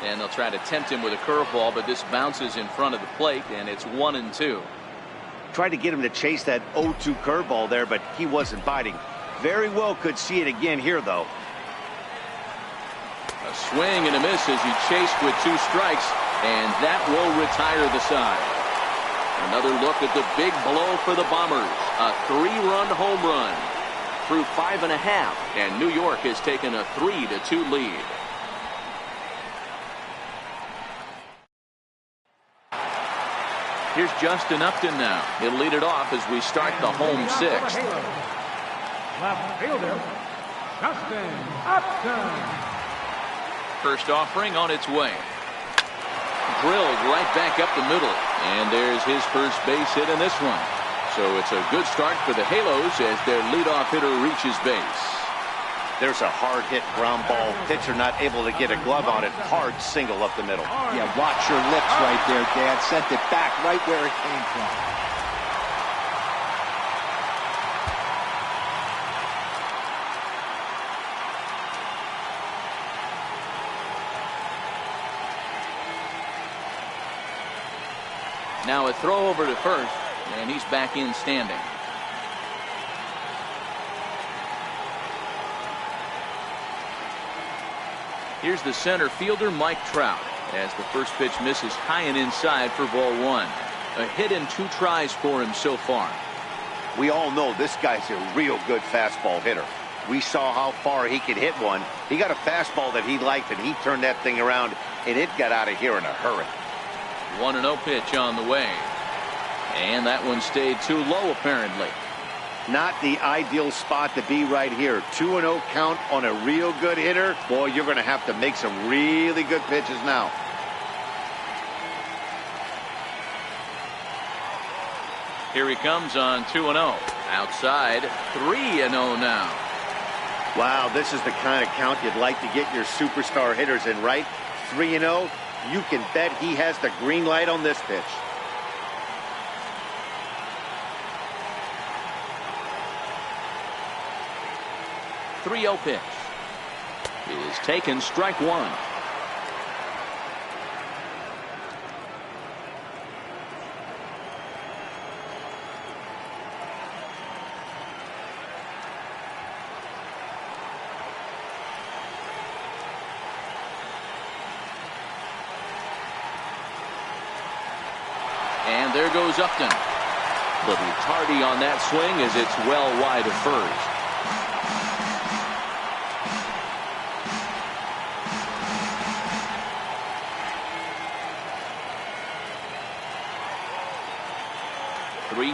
And they'll try to tempt him with a curveball, but this bounces in front of the plate, and it's 1-2. Tried to get him to chase that 0-2 curveball there, but he wasn't biting. Very well could see it again here, though. A swing and a miss as he chased with 2 strikes, and that will retire the side. Another look at the big blow for the Bombers. A 3-run home run through 5.5, and New York has taken a 3-2 lead. Here's Justin Upton now. He'll lead it off as we start the home sixth. Left fielder, Justin Upton. First offering on its way. Drilled right back up the middle. And there's his first base hit in this one. So it's a good start for the Halos as their leadoff hitter reaches base. There's a hard hit ground ball. Pitcher not able to get a glove on it. Hard single up the middle. Yeah, watch your lips right there, Dad. Sent it back right where it came from. Now a throw over to first, and he's back in standing. Here's the center fielder, Mike Trout, as the first pitch misses high and inside for ball one. A hit in 2 tries for him so far. We all know this guy's a real good fastball hitter. We saw how far he could hit one. He got a fastball that he liked, and he turned that thing around, and it got out of here in a hurry. 1-0 pitch on the way. And that one stayed too low, apparently. Not the ideal spot to be right here. 2-0 count on a real good hitter. Boy, you're going to have to make some really good pitches now. Here he comes on 2-0. Outside, 3-0 now. Wow, this is the kind of count you'd like to get your superstar hitters in, right? 3-0. You can bet he has the green light on this pitch. 3-0 pitch is taken, strike one. And there goes Upton. Little tardy on that swing as it's well wide of first.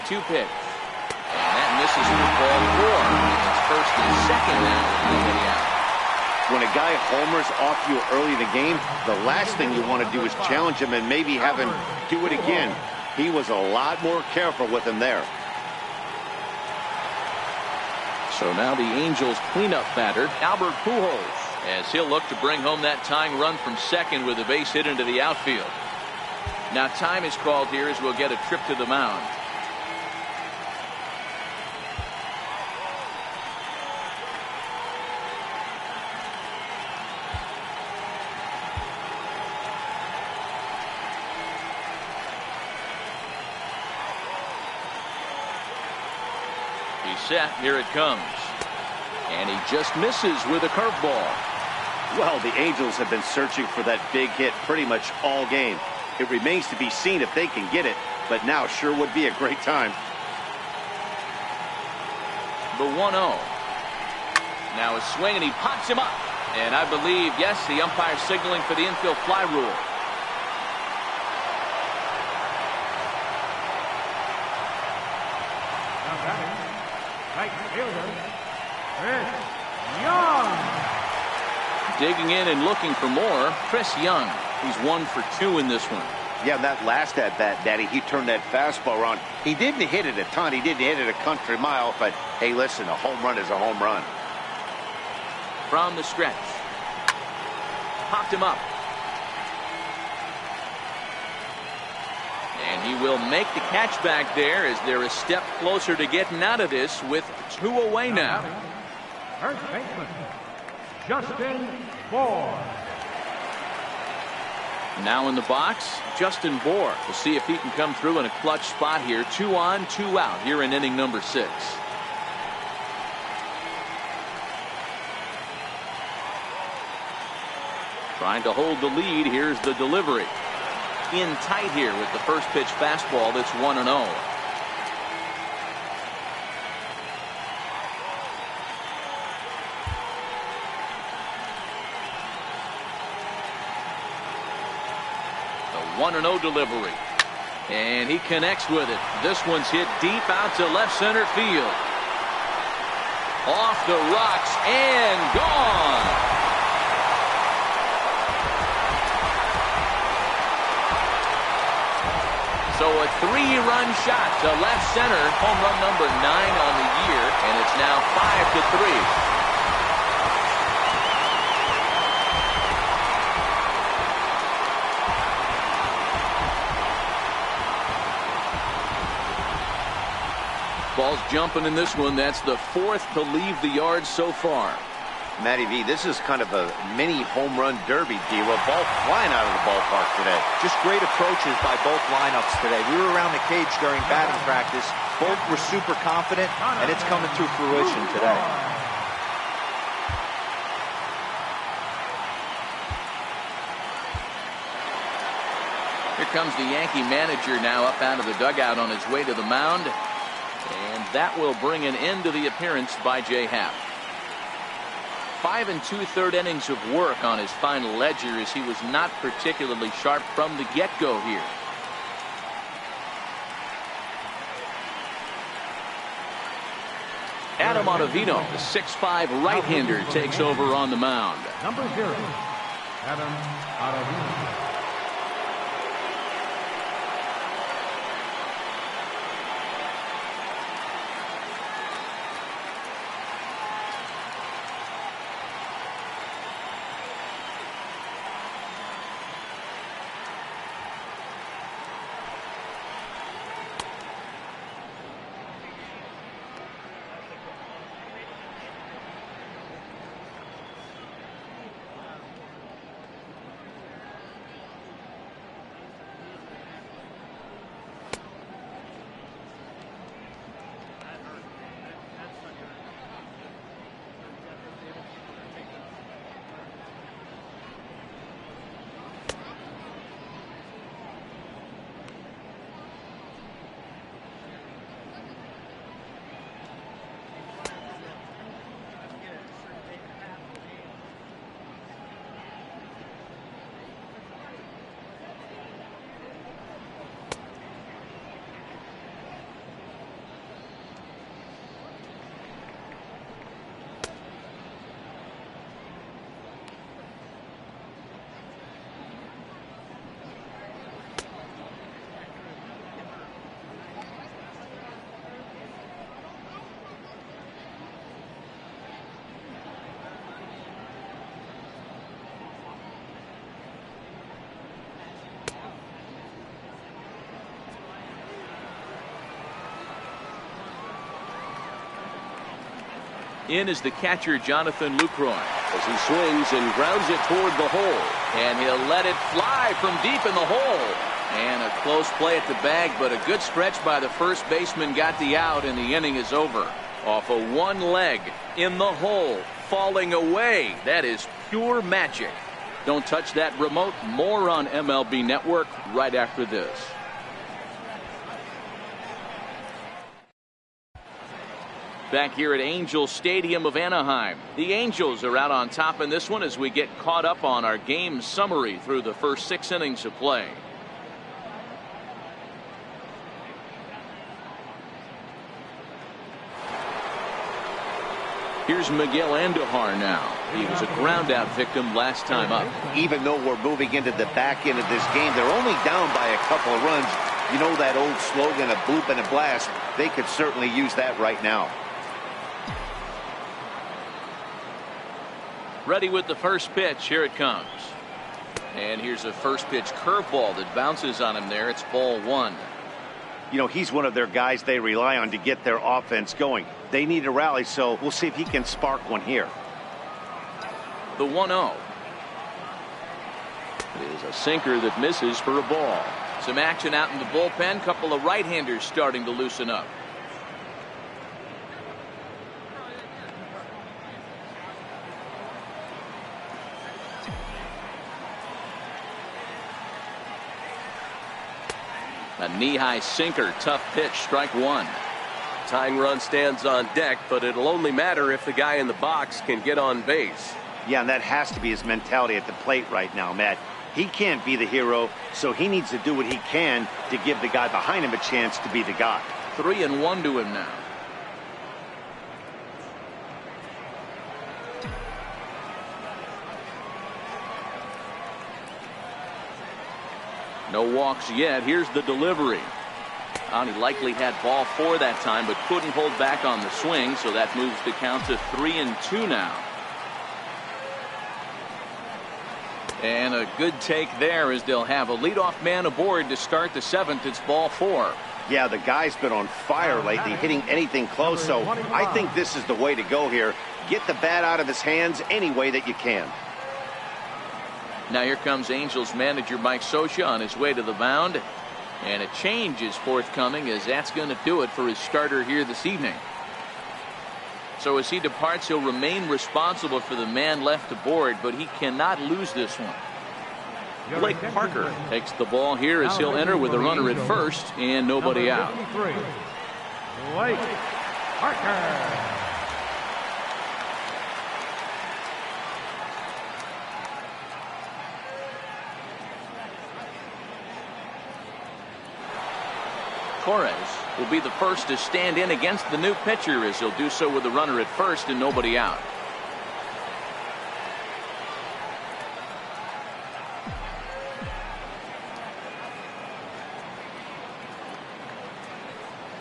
Two pitch. And that misses for ball 4. It's first and second now with nobody out. When a guy homers off you early in the game, the last thing you want to do is challenge him and maybe have him do it again. He was a lot more careful with him there. So now the Angels cleanup batter, Albert Pujols, as he'll look to bring home that tying run from second with a base hit into the outfield. Now time is called here as we'll get a trip to the mound. Set, here it comes, and he just misses with a curveball. Well, the Angels have been searching for that big hit pretty much all game. It remains to be seen if they can get it, but now sure would be a great time. The 1-0. Now a swing, and he pops him up, and I believe, yes, the umpire signaling for the infield fly rule. Right fielder, Chris Young. Digging in and looking for more, Chris Young. He's 1 for 2 in this one. Yeah, that last at bat, Daddy, he turned that fastball around. He didn't hit it a ton. He didn't hit it a country mile, but hey, listen, a home run is a home run. From the stretch. Popped him up. And he will make the catch back there as they're a step closer to getting out of this with 2 away now. First baseman, Justin Bour. Now in the box, Justin Bour. We'll see if he can come through in a clutch spot here. 2 on, 2 out here in inning number 6. Trying to hold the lead. Here's the delivery. in tight here with the first pitch fastball that's 1-0. The 1-0 delivery. And he connects with it. This one's hit deep out to left center field. Off the rocks and gone. So a 3-run shot to left center. Home run number 9 on the year. And it's now 5-3. Ball's jumping in this one. That's the 4th to leave the yard so far. Matty V, this is kind of a mini home run derby, D. A ball flying out of the ballpark today. Just great approaches by both lineups today. We were around the cage during batting practice. Both were super confident, and it's coming to fruition today. Here comes the Yankee manager now up out of the dugout on his way to the mound. And that will bring an end to the appearance by Happ. 5 2/3 innings of work on his final ledger as he was not particularly sharp from the get-go here. Adam Ottavino, the 6'5" right-hander, takes over on the mound. Number 0, Adam Ottavino. In is the catcher, Jonathan Lucroy. As he swings and grounds it toward the hole. And he'll let it fly from deep in the hole. And a close play at the bag, but a good stretch by the first baseman got the out, and the inning is over. Off of one leg, in the hole, falling away. That is pure magic. Don't touch that remote. More on MLB Network right after this. Back here at Angels Stadium of Anaheim. The Angels are out on top in this one as we get caught up on our game summary through the first 6 innings of play. Here's Miguel Andujar now. He was a ground-out victim last time up. Even though we're moving into the back end of this game, they're only down by a couple of runs. You know that old slogan, a bloop and a blast. They could certainly use that right now. Ready with the first pitch. Here it comes. And here's a first pitch curveball that bounces on him there. It's ball 1. You know, he's one of their guys they rely on to get their offense going. They need a rally, so we'll see if he can spark one here. The 1-0. It is a sinker that misses for a ball. Some action out in the bullpen. Couple of right-handers starting to loosen up. A knee-high sinker. Tough pitch. Strike one. Tying run stands on deck, but it'll only matter if the guy in the box can get on base. Yeah, and that has to be his mentality at the plate right now, Matt. He can't be the hero, so he needs to do what he can to give the guy behind him a chance to be the guy. 3-1 to him now. No walks yet. Here's the delivery. He likely had ball 4 that time, but couldn't hold back on the swing, so that moves the count to 3-2 now. And a good take there as they'll have a leadoff man aboard to start the 7th. It's ball 4. Yeah, the guy's been on fire lately, hitting anything close, so I think this is the way to go here. Get the bat out of his hands any way that you can. Now here comes Angels manager Mike Scioscia on his way to the mound. And a change is forthcoming, as that's going to do it for his starter here this evening. So as he departs, he'll remain responsible for the man left aboard, but he cannot lose this one. Blake Parker takes the ball here as he'll enter with a runner at first and nobody out. Blake Parker. Torres will be the first to stand in against the new pitcher, as he'll do so with a runner at first and nobody out.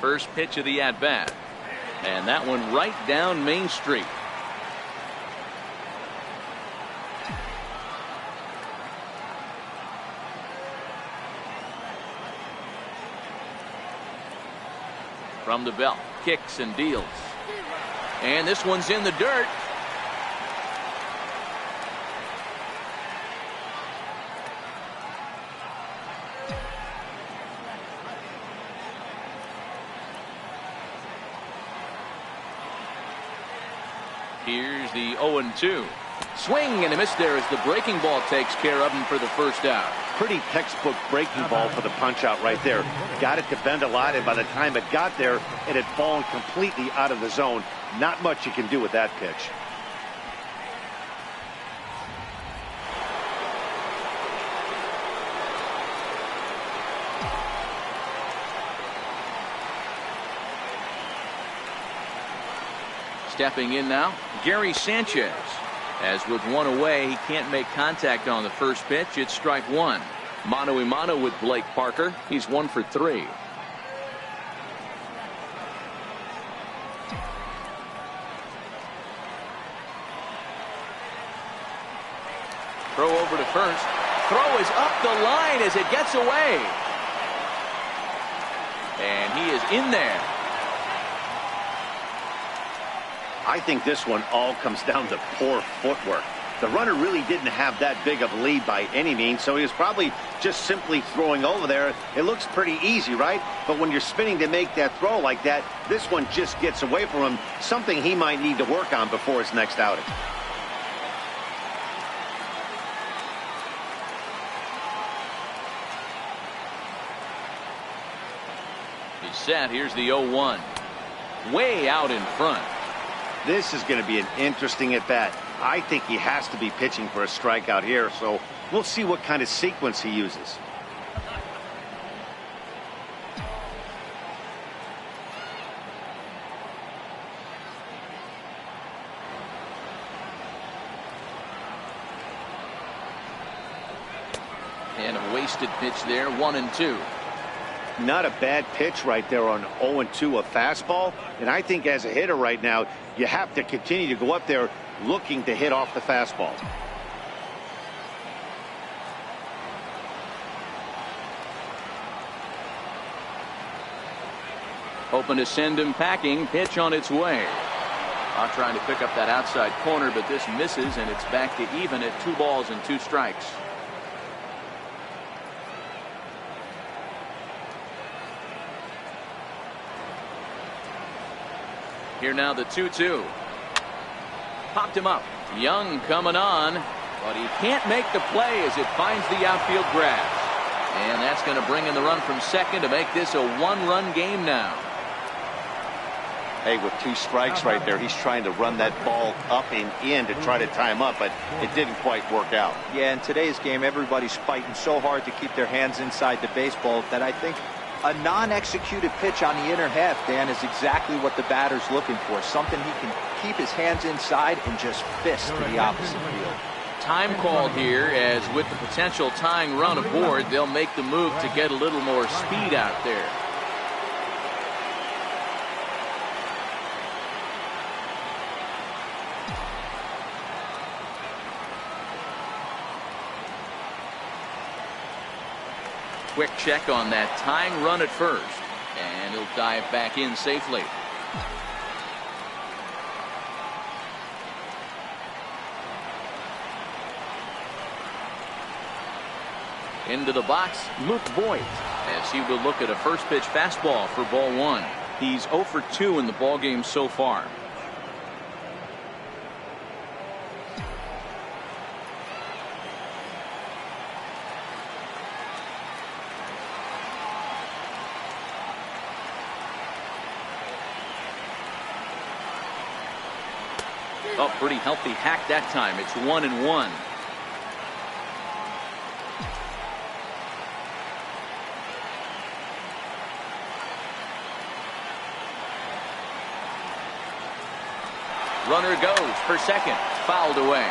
First pitch of the at-bat, and that one right down Main Street. From the belt, kicks and deals. And this one's in the dirt. Here's the 0-2. Swing and a miss there as the breaking ball takes care of him for the first out. Pretty textbook breaking ball for the punch out right there. Got it to bend a lot, and by the time it got there, it had fallen completely out of the zone. Not much you can do with that pitch. Stepping in now, Gary Sanchez. As with one away, he can't make contact on the first pitch. It's strike one. Mano-a-mano with Blake Parker. He's 1 for 3. Throw over to first. Throw is up the line as it gets away. And he is in there. I think this one all comes down to poor footwork. The runner really didn't have that big of a lead by any means, so he was probably just simply throwing over there. It looks pretty easy, right? But when you're spinning to make that throw like that, this one just gets away from him, something he might need to work on before his next outing. He's set. Here's the 0-1. Way out in front. This is going to be an interesting at-bat. I think he has to be pitching for a strikeout here, so we'll see what kind of sequence he uses. And a wasted pitch there, 1-2. Not a bad pitch right there on 0-2, a fastball. And I think as a hitter right now, you have to continue to go up there looking to hit off the fastball. Hoping to send him packing. Pitch on its way. Trying to pick up that outside corner, but this misses, and it's back to even at 2 balls and 2 strikes. Here now the 2-2. Popped him up. Young coming on, but he can't make the play as it finds the outfield grass. And that's going to bring in the run from second to make this a one-run game now. Hey, with 2 strikes right there, he's trying to run that ball up and in to try to tie him up, but it didn't quite work out. Yeah, in today's game, everybody's fighting so hard to keep their hands inside the baseball that I think a non-executed pitch on the inner half, Dan, is exactly what the batter's looking for. Something he can keep his hands inside and just fist to the opposite field. Time called here, as with the potential tying run aboard, they'll make the move to get a little more speed out there. Quick check on that tying run at first, and he'll dive back in safely. Into the box, Luke Voigt, as he will look at a first pitch fastball for ball 1. He's 0 for 2 in the ballgame so far. Oh, pretty healthy hack that time. It's 1-1. Runner goes for second. Fouled away.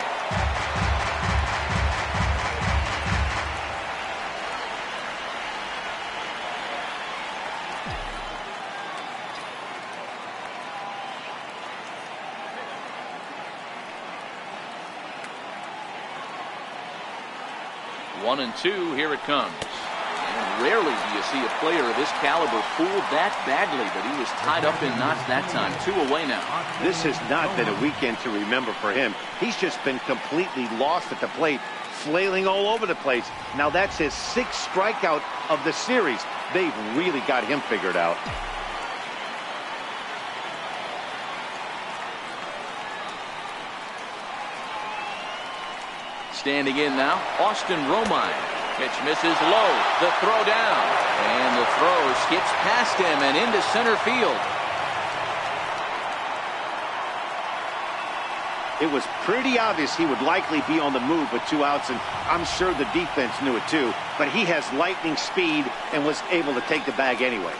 One and two, here it comes. And rarely do you see a player of this caliber fooled that badly, but he was tied up in knots that time. 2 away now. This has not been a weekend to remember for him. He's just been completely lost at the plate, flailing all over the place. Now that's his 6th strikeout of the series. They've really got him figured out. Standing in now, Austin Romine. Pitch misses low. The throw down. And the throw skips past him and into center field. It was pretty obvious he would likely be on the move with 2 outs, and I'm sure the defense knew it too. But he has lightning speed and was able to take the bag anyways.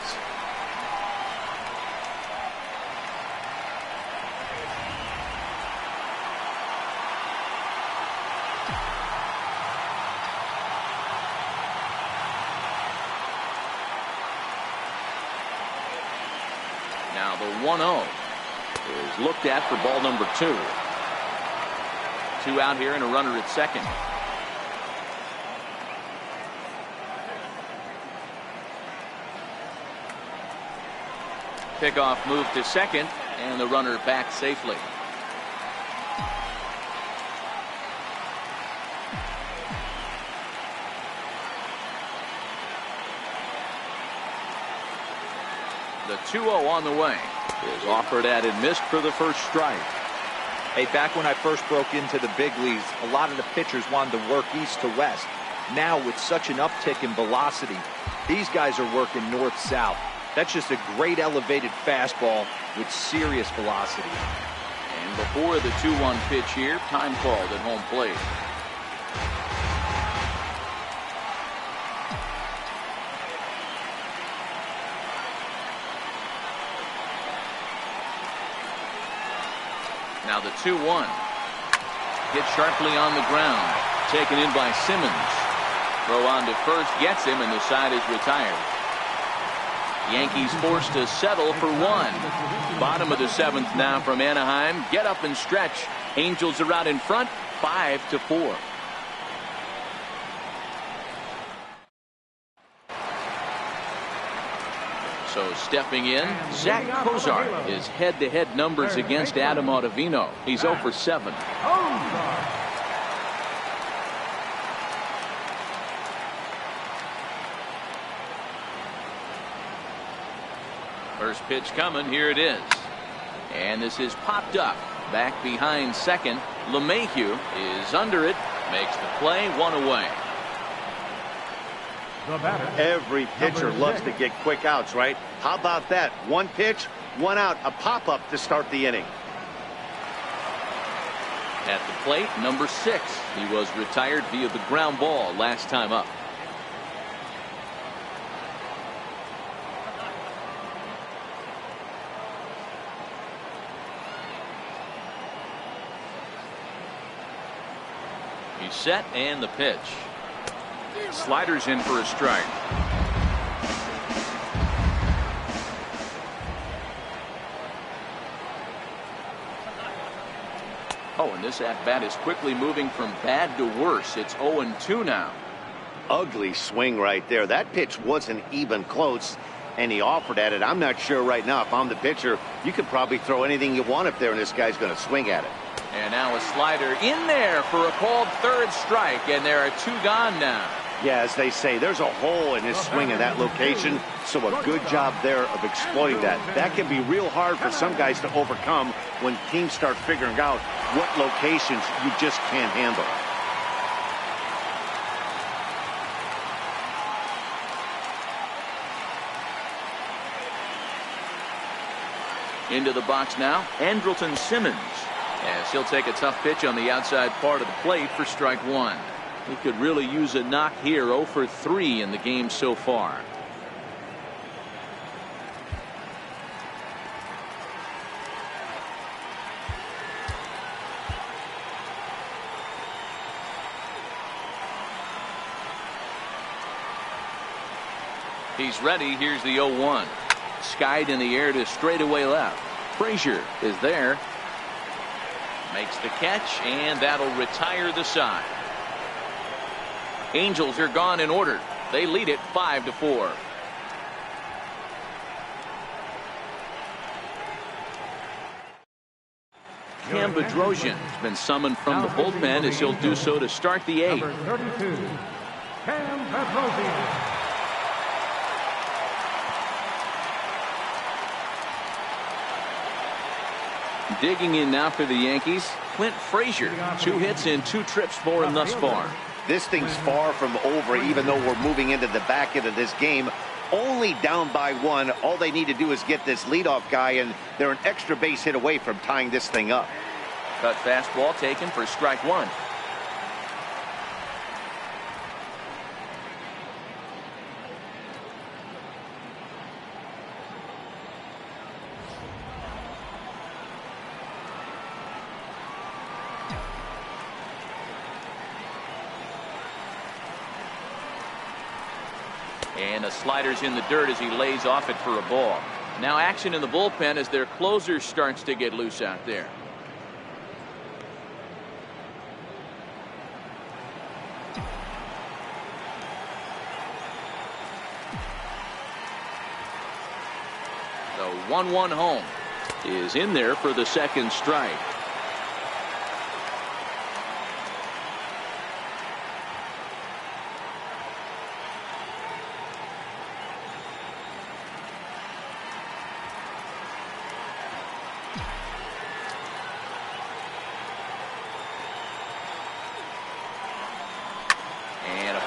Now the 1-0 is looked at for ball number 2. 2 out here and a runner at second. Pickoff move to second, and the runner back safely. The 2-0 on the way is offered at and missed for the first strike. Hey, back when I first broke into the big leagues, a lot of the pitchers wanted to work east to west. Now, with such an uptick in velocity, these guys are working north-south. That's just a great elevated fastball with serious velocity. And before the 2-1 pitch here, time called at home plate. Now the 2-1. Hit sharply on the ground. Taken in by Simmons. Throw on to first gets him, and the side is retired. Yankees forced to settle for 1. Bottom of the 7th now from Anaheim. Get up and stretch. Angels are out in front, 5-4. So stepping in, Zach Kozar. His head-to-head numbers against Adam Ottavino. He's 0 for 7. First pitch coming. Here it is. And this is popped up. Back behind second. LeMahieu is under it. Makes the play. 1 away. The batter. Every pitcher Number loves 6. to get quick outs, right? How about that? One pitch, one out, a pop-up to start the inning. At the plate, number 6. He was retired via the ground ball last time up. He's set, and the pitch. Sliders in for a strike. Oh, and this at-bat is quickly moving from bad to worse. It's 0-2 now. Ugly swing right there. That pitch wasn't even close, and he offered at it. I'm not sure right now if I'm the pitcher. You could probably throw anything you want up there, and this guy's going to swing at it. And now a slider in there for a called third strike, and there are 2 gone now. Yeah, as they say, there's a hole in his swing in that location, so a good job there of exploiting that. That can be real hard for some guys to overcome when teams start figuring out what locations you just can't handle. Into the box now, Andrew Simmons, as he'll take a tough pitch on the outside part of the plate for strike 1. He could really use a knock here. 0 for 3 in the game so far. He's ready. Here's the 0-1. Skied in the air to straightaway left. Frazier is there. Makes the catch, and that'll retire the side. Angels are gone in order. They lead it 5-4. Cam Bedrosian has been summoned from the bullpen as he'll do so to start the 8th. Number 32, Cam Bedrosian. Digging in now for the Yankees, Clint Frazier. 2 hits and 2 trips for him thus far. This thing's far from over, even though we're moving into the back end of this game. Only down by 1. All they need to do is get this leadoff guy, and they're an extra base hit away from tying this thing up. Cut fastball taken for strike 1. And the slider's in the dirt as he lays off it for a ball. Now action in the bullpen as their closer starts to get loose out there. The 1-1 home is in there for the second strike.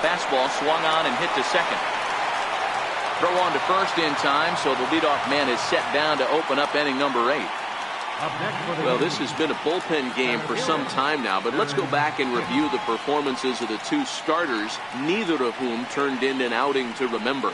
Fastball swung on and hit to second. Throw on to first in time, so the leadoff man is set down to open up inning number 8. Well, this has been a bullpen game for some time now, but let's go back and review the performances of the 2 starters, neither of whom turned in an outing to remember.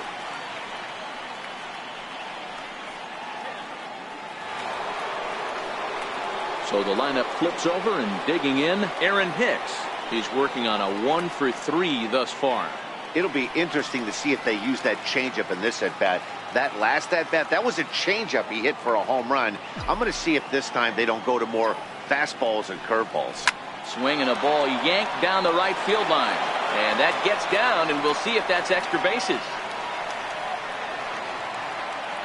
So the lineup flips over, and digging in, Aaron Hicks. He's working on a 1 for 3 thus far. It'll be interesting to see if they use that changeup in this at-bat. That last at-bat, that was a changeup he hit for a home run. I'm going to see if this time they don't go to more fastballs and curveballs. Swing and a ball yanked down the right field line. And that gets down, and we'll see if that's extra bases.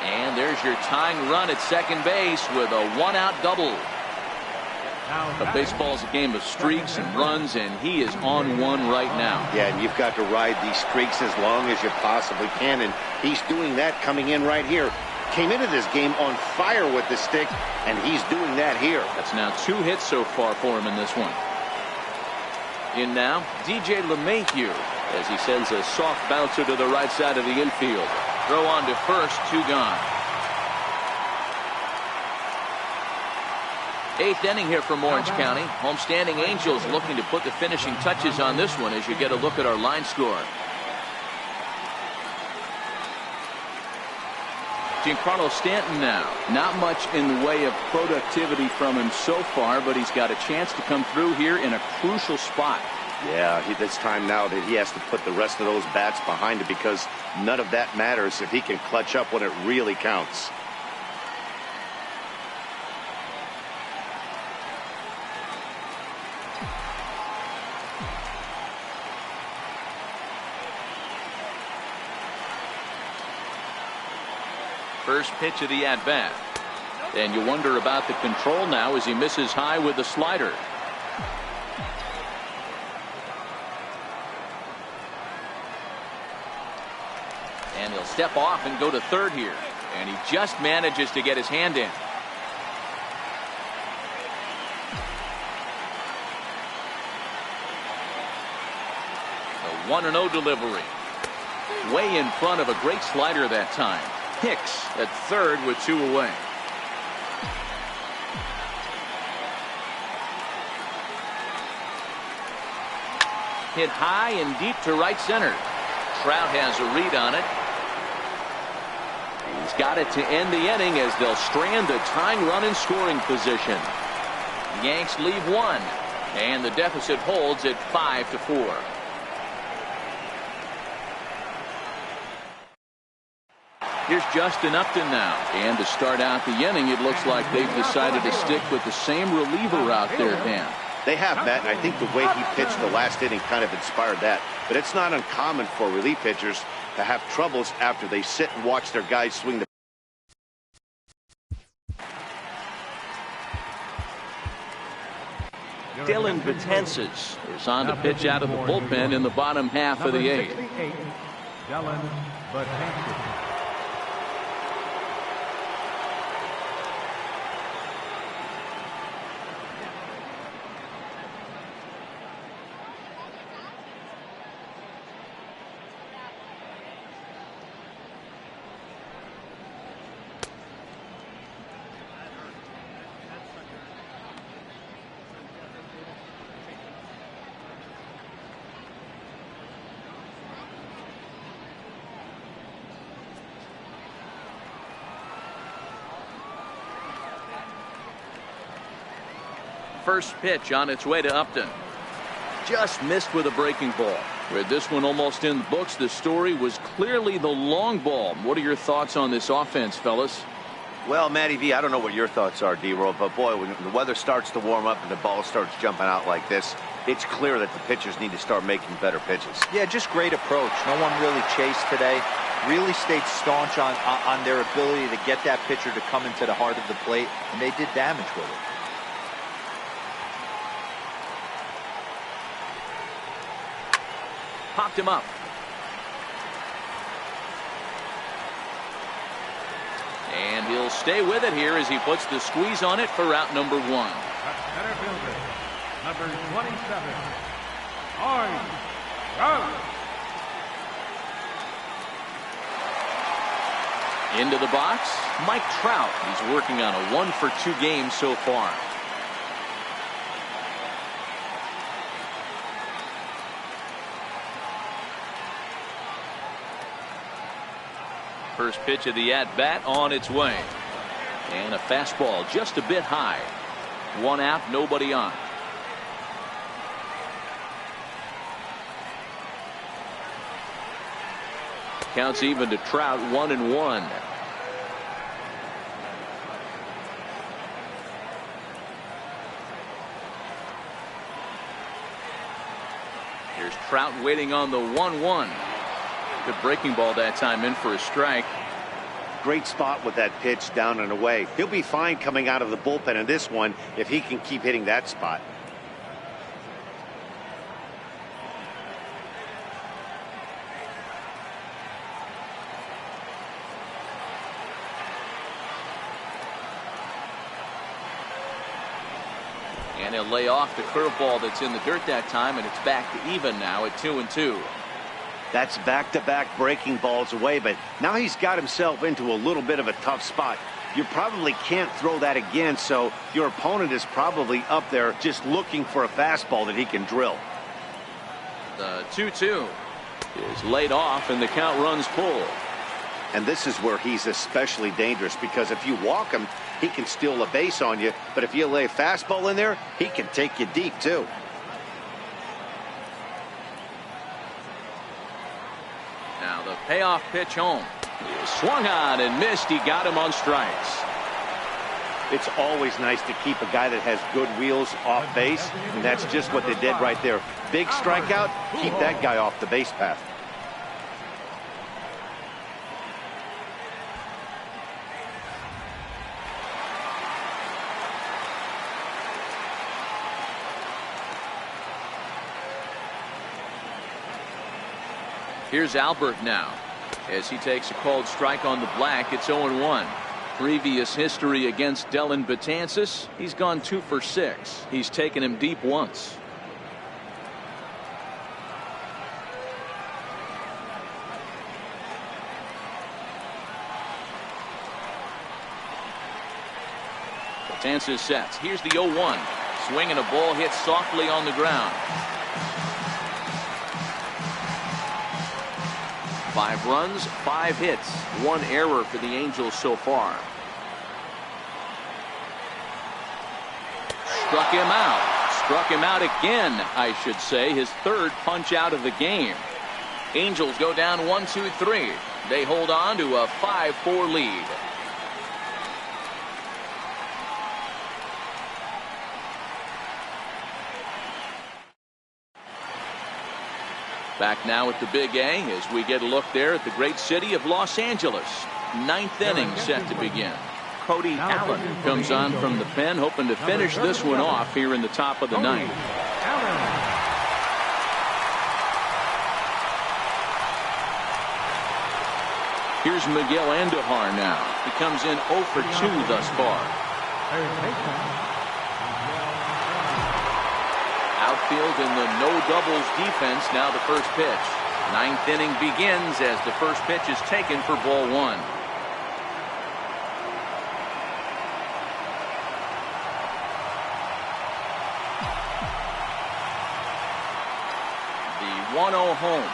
And there's your tying run at second base with a 1-out double. But baseball's a game of streaks and runs, and he is on one right now. Yeah, and you've got to ride these streaks as long as you possibly can, and he's doing that coming in right here. Came into this game on fire with the stick, and he's doing that here. That's now 2 hits so far for him in this one. In now, DJ LeMahieu. as he sends a soft bouncer to the right side of the infield. Throw on to first, 2 gone. 8th inning here from Orange County. Homestanding Angels looking to put the finishing touches on this one as you get a look at our line score. Giancarlo Stanton now. Not much in the way of productivity from him so far, but he's got a chance to come through here in a crucial spot. Yeah, it's time now that he has to put the rest of those bats behind it, because none of that matters if he can clutch up when it really counts. First pitch of the at-bat. And you wonder about the control now as he misses high with the slider. And he'll step off and go to third here. And he just manages to get his hand in. The 1-0 delivery. Way in front of a great slider that time. Hicks at third with 2 away. Hit high and deep to right center. Trout has a read on it. He's got it to end the inning as they'll strand the tying run in scoring position. Yanks leave 1, and the deficit holds at 5-4. Here's Justin Upton now. And to start out the inning, it looks like they've decided to stick with the same reliever out there, Dan. They have, Matt, and I think the way he pitched the last inning kind of inspired that. But it's not uncommon for relief pitchers to have troubles after they sit and watch their guys swing the. Dylan Betances is on to pitch out of the bullpen in the bottom half of the 8th. Dylan Betances. First pitch on its way to Upton. Just missed with a breaking ball. With this one almost in the books, the story was clearly the long ball. What are your thoughts on this offense, fellas? Well, Matty V, I don't know what your thoughts are, D-Roll, but boy, when the weather starts to warm up and the ball starts jumping out like this, it's clear that the pitchers need to start making better pitches. Yeah, just great approach. No one really chased today. Really stayed staunch on their ability to get that pitcher to come into the heart of the plate, and they did damage with it. Popped him up. And he'll stay with it here as he puts the squeeze on it for out number 1. Center fielder, number 27, Trout. Into the box, Mike Trout. He's working on a 1-for-2 game so far. First pitch of the at-bat on its way. And a fastball just a bit high. 1 out, nobody on. Counts even to Trout, 1-1. Here's Trout waiting on the 1-1. Good breaking ball that time, in for a strike. Great spot with that pitch down and away. He'll be fine coming out of the bullpen in this one if he can keep hitting that spot. And he'll lay off the curveball that's in the dirt that time, and it's back to even now at 2-2. That's back-to-back breaking balls away, but now he's got himself into a little bit of a tough spot. You probably can't throw that again, so your opponent is probably up there just looking for a fastball that he can drill. The 2-2 is laid off, and the count runs full. And this is where he's especially dangerous, because if you walk him, he can steal a base on you. But if you lay a fastball in there, he can take you deep, too. Now the payoff pitch home. He swung on and missed. He got him on strikes. It's always nice to keep a guy that has good wheels off base, and that's just what they did right there. Big strikeout, keep that guy off the base path. Here's Albert now as he takes a called strike on the black. It's 0-1. Previous history against Dellin Betances, he's gone 2 for 6. He's taken him deep once. Betances sets. Here's the 0-1. Swinging a ball hit softly on the ground. 5 runs, 5 hits, 1 error for the Angels so far. Struck him out. Struck him out again, I should say. His 3rd punch out of the game. Angels go down 1-2-3. They hold on to a 5-4 lead. Back now at the Big A as we get a look there at the great city of Los Angeles. 9th inning set to begin. Cody Allen comes on from the pen, hoping to finish this one off here in the top of the 9th. Here's Miguel Andujar now. He comes in 0 for 2 thus far. Outfield in the no doubles defense. Now the first pitch. 9th inning begins as the first pitch is taken for ball 1. The 1-0 home.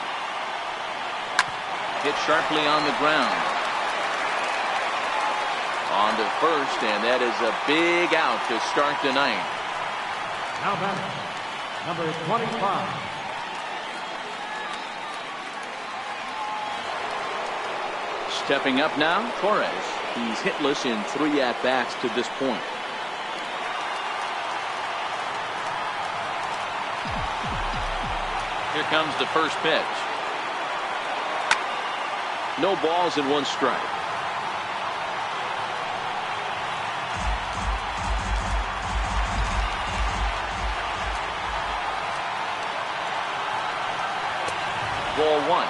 Hit sharply on the ground. On to first, and that is a big out to start the 9th. Now back. Number 25. Stepping up now, Torres. He's hitless in 3 at-bats to this point. Here comes the first pitch. No balls and 1 strike. Ball 1.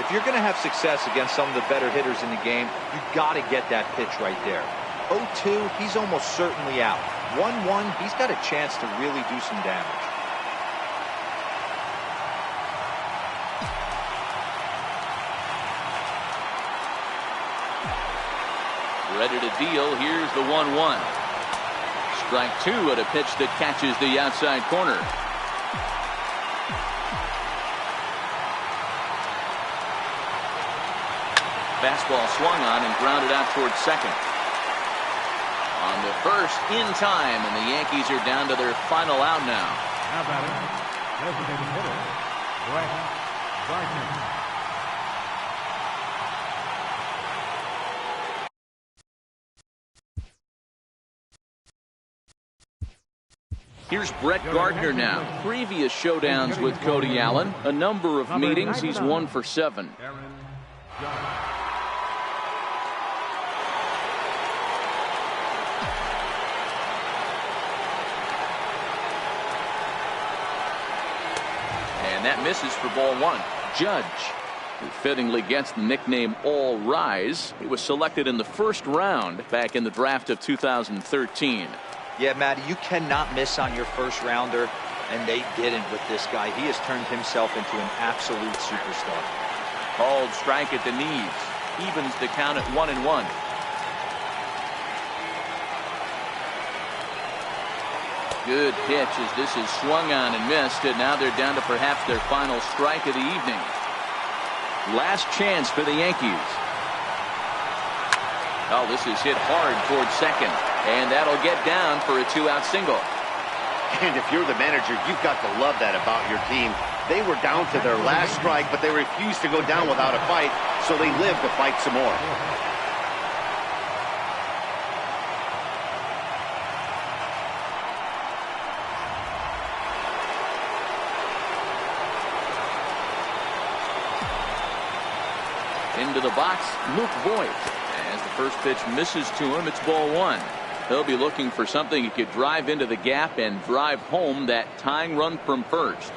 If you're going to have success against some of the better hitters in the game, you've got to get that pitch right there. 0-2, he's almost certainly out. 1-1, he's got a chance to really do some damage. Ready to deal. Here's the 1-1. Strike 2 at a pitch that catches the outside corner. Fastball swung on and grounded out towards second. On the first, in time, and the Yankees are down to their final out now. Now batting, designated hitter, Brett Gardner. Here's Brett Gardner now. Previous showdowns with Cody Allen, a number of meetings. He's 1 for 7. And that misses for ball 1. Judge, who fittingly gets the nickname All Rise. He was selected in the first round back in the draft of 2013. Yeah, Matty, you cannot miss on your first rounder. And they didn't with this guy. He has turned himself into an absolute superstar. Called strike at the knees. Evens the count at 1-1. Good pitch as this is swung on and missed, and now they're down to perhaps their final strike of the evening. Last chance for the Yankees. Oh, this is hit hard towards second, and that'll get down for a 2-out single. And if you're the manager, you've got to love that about your team. They were down to their last strike, but they refused to go down without a fight, so they lived to fight some more. Into the box, Luke Voigt. As the first pitch misses to him, it's ball one. He'll be looking for something he could drive into the gap and drive home that tying run from first.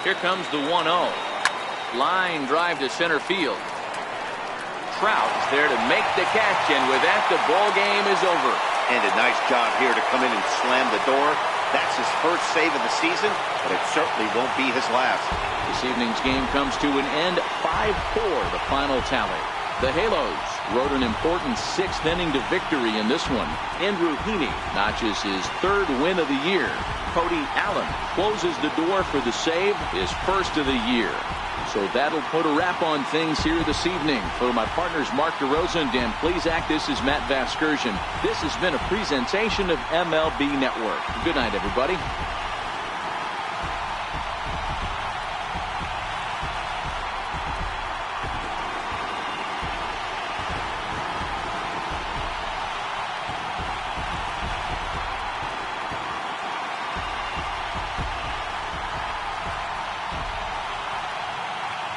Here comes the 1-0. Line drive to center field. Trout is there to make the catch, and with that, the ball game is over. And a nice job here to come in and slam the door. That's his first save of the season, but it certainly won't be his last. This evening's game comes to an end, 5-4, the final tally. The Halos rode an important sixth inning to victory in this one. Andrew Heaney notches his third win of the year. Cody Allen closes the door for the save, his first of the year. So that'll put a wrap on things here this evening. For my partners Mark DeRosa and Dan Plezak, this is Matt Vasgersian. This has been a presentation of MLB Network. Good night, everybody.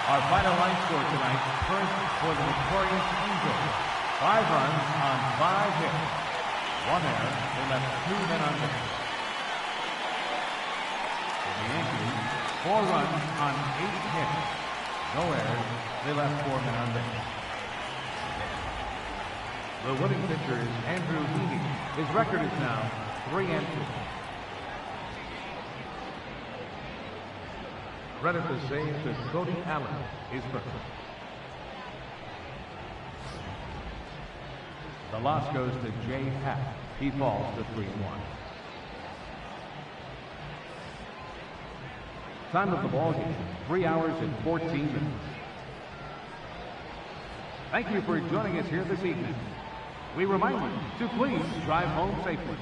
Our final line score tonight, first for the victorious Angels. 5 runs on 5 hits. 1 error. They left 2 men on base. For the Yankees, 4 runs on 8 hits. No errors. They left 4 men on base. The winning pitcher is Andrew Heaney. His record is now 3-2. Credit the save to Cody Allen, his first. The loss goes to Jay Happ. He falls to 3-1. Time of the ball game, 3 hours and 14 minutes. Thank you for joining us here this evening. We remind you to please drive home safely.